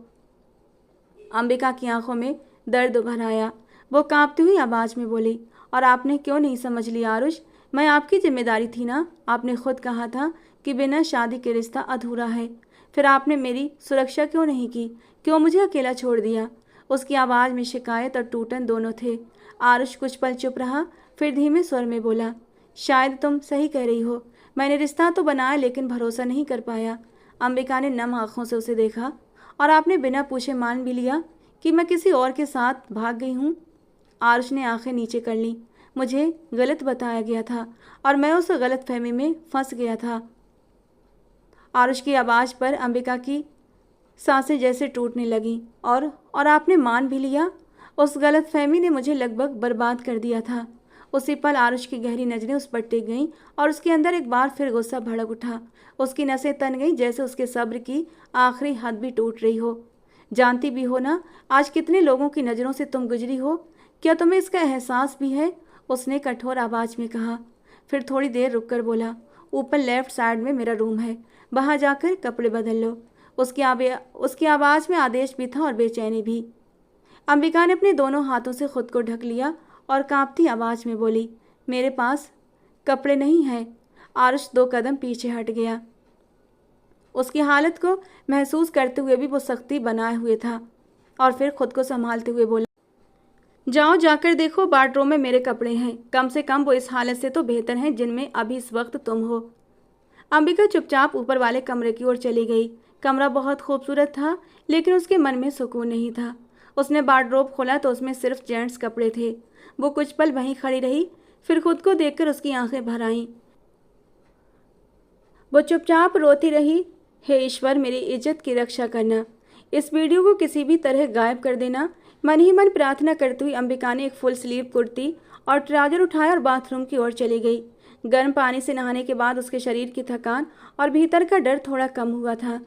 अंबिका की आंखों में दर्द उभर आया। वो कांपती हुई आवाज़ में बोली, और आपने क्यों नहीं समझ लिया आरुष? मैं आपकी जिम्मेदारी थी ना। आपने खुद कहा था कि बिना शादी के रिश्ता अधूरा है। फिर आपने मेरी सुरक्षा क्यों नहीं की? क्यों मुझे अकेला छोड़ दिया? उसकी आवाज़ में शिकायत और टूटन दोनों थे। आरुष कुछ पल चुप रहा, फिर धीमे स्वर में बोला, शायद तुम सही कह रही हो। मैंने रिश्ता तो बनाया, लेकिन भरोसा नहीं कर पाया। अंबिका ने नम आँखों से उसे देखा। और आपने बिना पूछे मान भी लिया कि मैं किसी और के साथ भाग गई हूँ? आरुष ने आंखें नीचे कर लीं। मुझे गलत बताया गया था और मैं उस गलतफहमी में फंस गया था। आरुष की आवाज़ पर अंबिका की सांसें जैसे टूटने लगीं। और आपने मान भी लिया? उस गलतफहमी ने मुझे लगभग बर्बाद कर दिया था। उसी पल आरुष की गहरी नज़रें उस पर टिक गईं और उसके अंदर एक बार फिर गुस्सा भड़क उठा। उसकी नसें तन गईं जैसे उसके सब्र की आखिरी हद भी टूट रही हो। जानती भी हो ना आज कितने लोगों की नज़रों से तुम गुजरी हो? क्या तुम्हें इसका एहसास भी है? उसने कठोर आवाज़ में कहा। फिर थोड़ी देर रुककर बोला, ऊपर लेफ्ट साइड में मेरा रूम है, वहाँ जाकर कपड़े बदल लो। उसकी आवाज़ में आदेश भी था और बेचैनी भी। अंबिका ने अपने दोनों हाथों से खुद को ढक लिया और कांपती आवाज़ में बोली, मेरे पास कपड़े नहीं हैं। आरुष 2 कदम पीछे हट गया। उसकी हालत को महसूस करते हुए भी वो सख्ती बनाए हुए था और फिर खुद को संभालते हुए बोला, जाओ जाकर देखो बाथरूम में मेरे कपड़े हैं। कम से कम वो इस हालत से तो बेहतर हैं जिनमें अभी इस वक्त तुम हो। अंबिका चुपचाप ऊपर वाले कमरे की ओर चली गई। कमरा बहुत खूबसूरत था लेकिन उसके मन में सुकून नहीं था। उसने वार्डरोब खोला तो उसमें सिर्फ जेंट्स कपड़े थे। वो कुछ पल वहीं खड़ी रही, फिर खुद को देखकर उसकी आंखें भर आईं। वो चुपचाप रोती रही, हे ईश्वर मेरी इज्जत की रक्षा करना, इस वीडियो को किसी भी तरह गायब कर देना। मन ही मन प्रार्थना करती हुई अंबिका ने एक फुल स्लीव कुर्ती और ट्राउजर उठाया और बाथरूम की ओर चली गई। गर्म पानी से नहाने के बाद उसके शरीर की थकान और भीतर का डर थोड़ा कम हुआ था,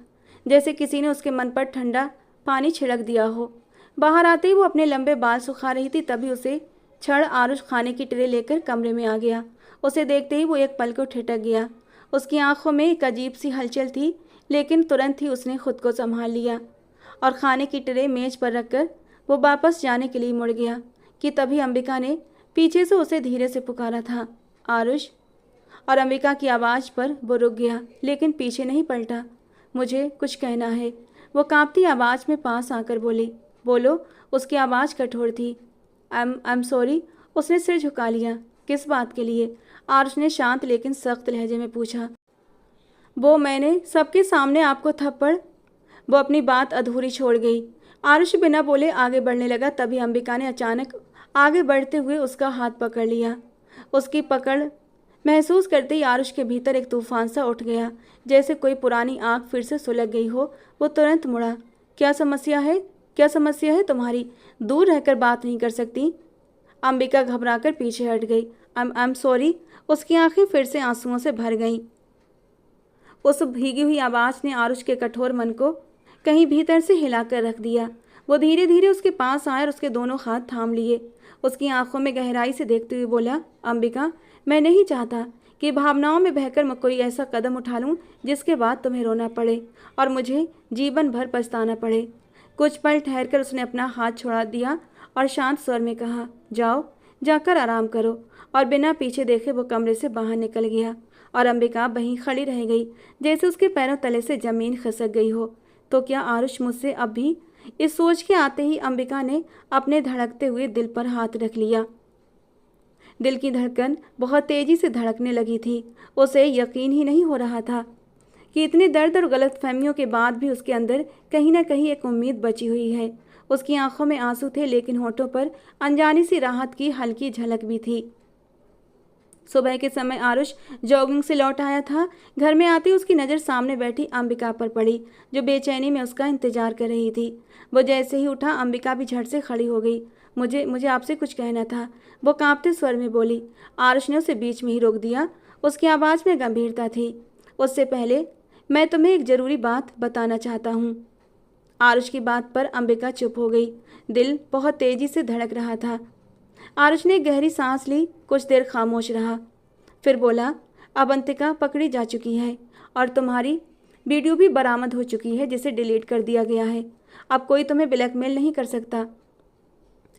जैसे किसी ने उसके मन पर ठंडा पानी छिड़क दिया हो। बाहर आते ही वो अपने लंबे बाल सुखा रही थी, तभी उसे क्षण आरुष खाने की ट्रे लेकर कमरे में आ गया। उसे देखते ही वो एक पल को ठिठक गया। उसकी आंखों में एक अजीब सी हलचल थी, लेकिन तुरंत ही उसने खुद को संभाल लिया और खाने की ट्रे मेज पर रखकर वो वापस जाने के लिए मुड़ गया कि तभी अंबिका ने पीछे से उसे धीरे से पुकारा था, आरुष। और अंबिका की आवाज़ पर वो रुक गया, लेकिन पीछे नहीं पलटा। मुझे कुछ कहना है, वो कांपती आवाज़ में पास आकर बोली। बोलो। उसकी आवाज़ कठोर थी। I am sorry. उसने सिर झुका लिया। किस बात के लिए? आरुष ने शांत लेकिन सख्त लहजे में पूछा। वो मैंने सबके सामने आपको थप्पड़। वो अपनी बात अधूरी छोड़ गई। आरुष बिना बोले आगे बढ़ने लगा, तभी अंबिका ने अचानक आगे बढ़ते हुए उसका हाथ पकड़ लिया। उसकी पकड़ महसूस करते ही आरुष के भीतर एक तूफान सा उठ गया, जैसे कोई पुरानी आग फिर से सुलग गई हो। वो तुरंत मुड़ा। क्या समस्या है? क्या समस्या है तुम्हारी? दूर रहकर बात नहीं कर सकती? अंबिका घबराकर पीछे हट गई। I am sorry. उसकी आंखें फिर से आंसुओं से भर गईं। उस भीगी हुई आवाज़ ने आरुष के कठोर मन को कहीं भीतर से हिलाकर रख दिया। वो धीरे धीरे उसके पास आया और उसके दोनों हाथ थाम लिए। उसकी आंखों में गहराई से देखते हुए बोला, अंबिका, मैं नहीं चाहता कि भावनाओं में बहकर मैं कोई ऐसा कदम उठा लूं जिसके बाद तुम्हें रोना पड़े और मुझे जीवन भर पछताना पड़े। कुछ पल ठहरकर उसने अपना हाथ छोड़ा दिया और शांत स्वर में कहा, जाओ जाकर आराम करो। और बिना पीछे देखे वो कमरे से बाहर निकल गया और अंबिका वहीं खड़ी रह गई, जैसे उसके पैरों तले से जमीन खिसक गई हो। तो क्या आरुष मुझसे अब भी? इस सोच के आते ही अंबिका ने अपने धड़कते हुए दिल पर हाथ रख लिया। दिल की धड़कन बहुत तेजी से धड़कने लगी थी। उसे यकीन ही नहीं हो रहा था कि इतने दर्द और गलतफहमियों के बाद भी उसके अंदर कहीं ना कहीं एक उम्मीद बची हुई है। उसकी आंखों में आंसू थे, लेकिन होठों पर अनजानी सी राहत की हल्की झलक भी थी। सुबह के समय आरुष जॉगिंग से लौट आया था। घर में आते ही उसकी नज़र सामने बैठी अंबिका पर पड़ी, जो बेचैनी में उसका इंतजार कर रही थी। वो जैसे ही उठा, अंबिका भी झट से खड़ी हो गई। मुझे आपसे कुछ कहना था, वो कांपते स्वर में बोली। आरुष ने उसे बीच में ही रोक दिया। उसकी आवाज़ में गंभीरता थी। उससे पहले मैं तुम्हें एक ज़रूरी बात बताना चाहता हूँ। आरुष की बात पर अंबिका चुप हो गई। दिल बहुत तेज़ी से धड़क रहा था। आरुष ने गहरी सांस ली, कुछ देर खामोश रहा, फिर बोला, अवंतिका पकड़ी जा चुकी है और तुम्हारी वीडियो भी बरामद हो चुकी है, जिसे डिलीट कर दिया गया है। अब कोई तुम्हें ब्लैकमेल नहीं कर सकता।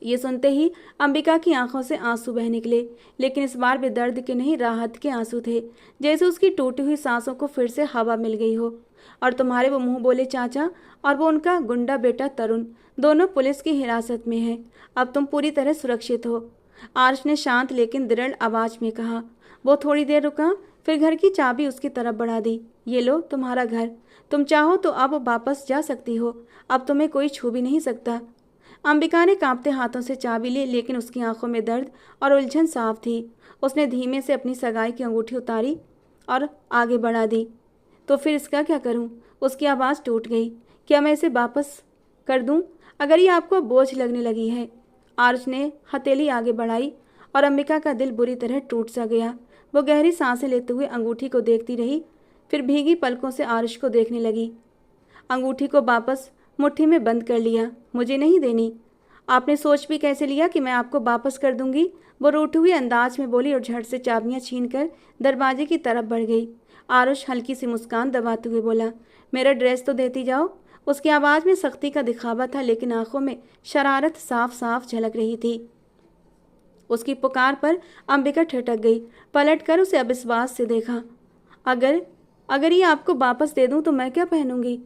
ये सुनते ही अंबिका की आंखों से आंसू बह निकले, लेकिन इस बार भी दर्द के नहीं, राहत के आंसू थे, जैसे उसकी टूटी हुई सांसों को फिर से हवा मिल गई हो। और तुम्हारे वो मुंह बोले चाचा और वो उनका गुंडा बेटा तरुण, दोनों पुलिस की हिरासत में हैं। अब तुम पूरी तरह सुरक्षित हो। आरुष ने शांत लेकिन दृढ़ आवाज में कहा। वो थोड़ी देर रुका, फिर घर की चाबी उसकी तरफ बढ़ा दी। ये लो तुम्हारा घर, तुम चाहो तो अब वापस जा सकती हो। अब तुम्हें कोई छू भी नहीं सकता। अंबिका ने कांपते हाथों से चाबी ली, लेकिन उसकी आंखों में दर्द और उलझन साफ थी। उसने धीमे से अपनी सगाई की अंगूठी उतारी और आगे बढ़ा दी। तो फिर इसका क्या करूं? उसकी आवाज़ टूट गई। क्या मैं इसे वापस कर दूं अगर ये आपको बोझ लगने लगी है? आरुष ने हथेली आगे बढ़ाई और अंबिका का दिल बुरी तरह टूट सा गया। वो गहरी सांसें लेते हुए अंगूठी को देखती रही, फिर भीगी पलकों से आरुष को देखने लगी। अंगूठी को वापस मुट्ठी में बंद कर लिया। मुझे नहीं देनी। आपने सोच भी कैसे लिया कि मैं आपको वापस कर दूंगी? वो रोते हुए अंदाज में बोली और झट से चाबियां छीनकर दरवाजे की तरफ बढ़ गई। आरुष हल्की सी मुस्कान दबाते हुए बोला, मेरा ड्रेस तो देती जाओ। उसकी आवाज़ में सख्ती का दिखावा था, लेकिन आंखों में शरारत साफ साफ झलक रही थी। उसकी पुकार पर अंबिका ठिठक गई। पलट कर उसे अविश्वास से देखा। अगर अगर ये आपको वापस दे दूं तो मैं क्या पहनूंगी?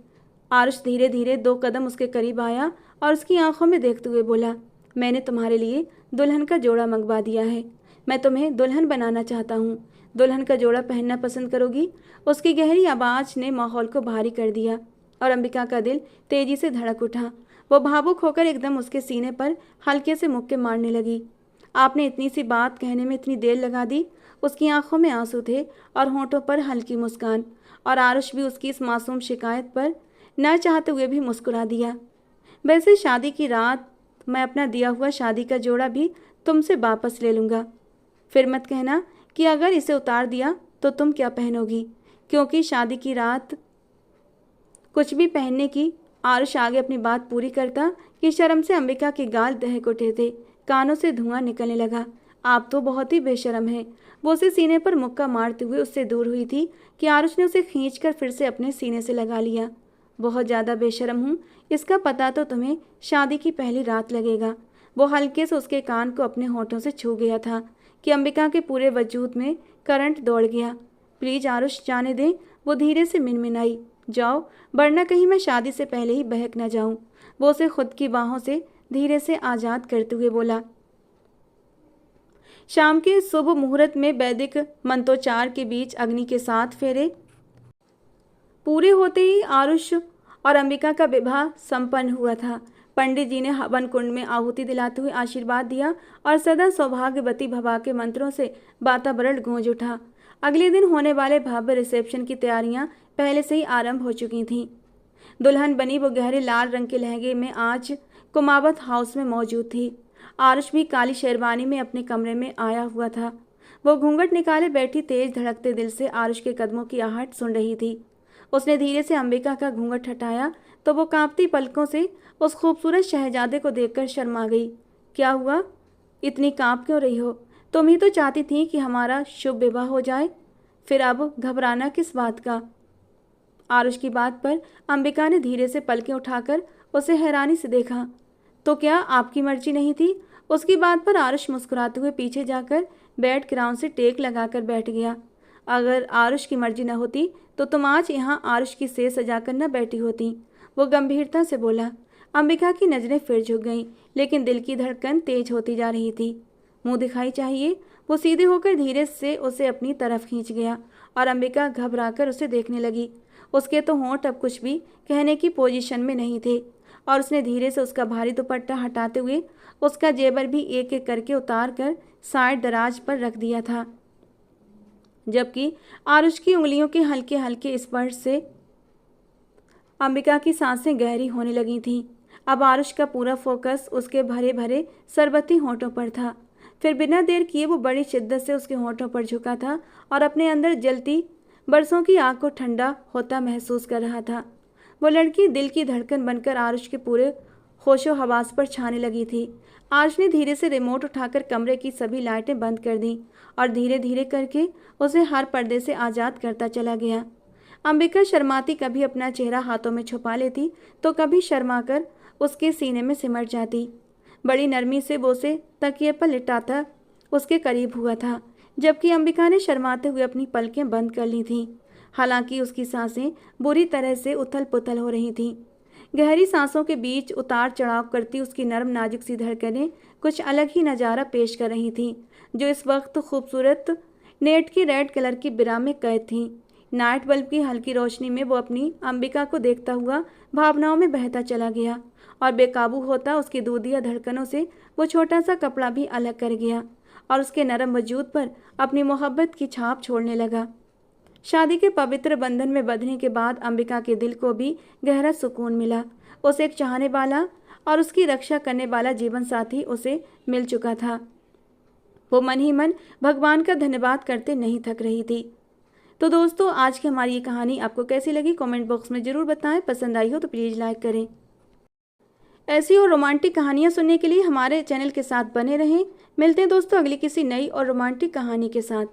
आरुष धीरे धीरे 2 कदम उसके करीब आया और उसकी आंखों में देखते हुए बोला, मैंने तुम्हारे लिए दुल्हन का जोड़ा मंगवा दिया है। मैं तुम्हें दुल्हन बनाना चाहता हूँ। दुल्हन का जोड़ा पहनना पसंद करोगी? उसकी गहरी आवाज़ ने माहौल को भारी कर दिया और अंबिका का दिल तेजी से धड़क उठा। वो भावुक होकर एकदम उसके सीने पर हल्के से मुक्के मारने लगी। आपने इतनी सी बात कहने में इतनी देर लगा दी? उसकी आंखों में आंसू थे और होंठों पर हल्की मुस्कान, और आरुष भी उसकी इस मासूम शिकायत पर न चाहते हुए भी मुस्कुरा दिया। वैसे शादी की रात मैं अपना दिया हुआ शादी का जोड़ा भी तुमसे वापस ले लूँगा। फिर मत कहना कि अगर इसे उतार दिया तो तुम क्या पहनोगी, क्योंकि शादी की रात कुछ भी पहनने की। आरुष आगे अपनी बात पूरी करता कि शर्म से अंबिका के गाल दहक उठे थे, कानों से धुआं निकलने लगा। आप तो बहुत ही बेशर्म हैं। वो उसे सीने पर मुक्का मारते हुए उससे दूर हुई थी कि आरुष ने उसे खींचकर फिर से अपने सीने से लगा लिया। बहुत ज़्यादा बेशर्म हूँ, इसका पता तो तुम्हें शादी की पहली रात लगेगा। वो हल्के से उसके कान को अपने होठों से छू गया था कि अंबिका के पूरे वजूद में करंट दौड़ गया। प्लीज आरुष, जाने दें। वो धीरे से मिनमिनाई। जाओ, वरना कहीं मैं शादी से पहले ही बहक न जाऊं। वो उसे खुद की बाहों से धीरे से आज़ाद करते हुए बोला। शाम के शुभ मुहूर्त में वैदिक मंत्रोच्चार के बीच अग्नि के 7 फेरे पूरे होते ही आरुष और अंबिका का विवाह संपन्न हुआ था। पंडित जी ने हवन कुंड में आहुति दिलाते हुए आशीर्वाद दिया और सदा सौभाग्यवती भवा के मंत्रों से वातावरण गूंज उठा। अगले दिन होने वाले भव्य रिसेप्शन की तैयारियां पहले से ही आरंभ हो चुकी थीं। दुल्हन बनी वो गहरे लाल रंग के लहंगे में आज कुमावत हाउस में मौजूद थी। आरुष भी काली शेरवानी में अपने कमरे में आया हुआ था। वो घूंघट निकाले बैठी तेज धड़कते दिल से आरुष के कदमों की आहट सुन रही थी। उसने धीरे से अंबिका का घूंघट हटाया तो वो कांपती पलकों से उस खूबसूरत शहजादे को देखकर शर्मा गई। क्या हुआ? इतनी कांप क्यों रही हो? तुम ही तो चाहती थी कि हमारा शुभ विवाह हो जाए, फिर अब घबराना किस बात का? आरुष की बात पर अंबिका ने धीरे से पलकें उठाकर उसे हैरानी से देखा। तो क्या आपकी मर्जी नहीं थी? उसकी बात पर आरुष मुस्कुराते हुए पीछे जाकर बेड ग्राउंड से टेक लगाकर बैठ गया। अगर आरुष की मर्जी न होती तो तुम आज यहाँ आरुष की सेज सजाकर न बैठी होती, वो गंभीरता से बोला। अंबिका की नज़रें फिर झुक गईं, लेकिन दिल की धड़कन तेज होती जा रही थी। मुंह दिखाई चाहिए। वो सीधे होकर धीरे से उसे अपनी तरफ खींच गया और अंबिका घबराकर उसे देखने लगी। उसके तो होंठ अब कुछ भी कहने की पोजीशन में नहीं थे और उसने धीरे से उसका भारी दुपट्टा हटाते हुए उसका जेबर भी एक एक करके उतार कर साइड दराज पर रख दिया था, जबकि आरुष की उंगलियों के हल्के हल्के स्पर्श से अंबिका की सांसें गहरी होने लगी थीं। अब आरुष का पूरा फोकस उसके भरे भरे सरबती होंठों पर था। फिर बिना देर किए वो बड़ी शिद्दत से उसके होंठों पर झुका था और अपने अंदर जलती बरसों की आग को ठंडा होता महसूस कर रहा था। वो लड़की दिल की धड़कन बनकर आरुष के पूरे होशो हवास पर छाने लगी थी। आरुष ने धीरे से रिमोट उठाकर कमरे की सभी लाइटें बंद कर दी और धीरे धीरे करके उसे हर पर्दे से आज़ाद करता चला गया। अंबिका शर्माती कभी अपना चेहरा हाथों में छुपा लेती तो कभी शर्माकर उसके सीने में सिमट जाती। बड़ी नरमी से वो उसे तकिए पर लिटाता उसके करीब हुआ था, जबकि अंबिका ने शर्माते हुए अपनी पलकें बंद कर ली थीं। हालांकि उसकी सांसें बुरी तरह से उथल पुथल हो रही थीं। गहरी सांसों के बीच उतार चढ़ाव करती उसकी नरम नाजुक सी धड़कनें कुछ अलग ही नज़ारा पेश कर रही थीं, जो इस वक्त खूबसूरत नेट की रेड कलर की बिरा में कैद थीं। नाइट बल्ब की हल्की रोशनी में वो अपनी अंबिका को देखता हुआ भावनाओं में बहता चला गया और बेकाबू होता उसकी दूधिया धड़कनों से वो छोटा सा कपड़ा भी अलग कर गया और उसके नरम वजूद पर अपनी मोहब्बत की छाप छोड़ने लगा। शादी के पवित्र बंधन में बंधने के बाद अंबिका के दिल को भी गहरा सुकून मिला। उसे एक चाहने वाला और उसकी रक्षा करने वाला जीवन साथी उसे मिल चुका था। वो मन ही मन भगवान का धन्यवाद करते नहीं थक रही थी। तो दोस्तों, आज की हमारी ये कहानी आपको कैसी लगी कमेंट बॉक्स में ज़रूर बताएं। पसंद आई हो तो प्लीज़ लाइक करें। ऐसी और रोमांटिक कहानियाँ सुनने के लिए हमारे चैनल के साथ बने रहें। मिलते हैं दोस्तों अगली किसी नई और रोमांटिक कहानी के साथ।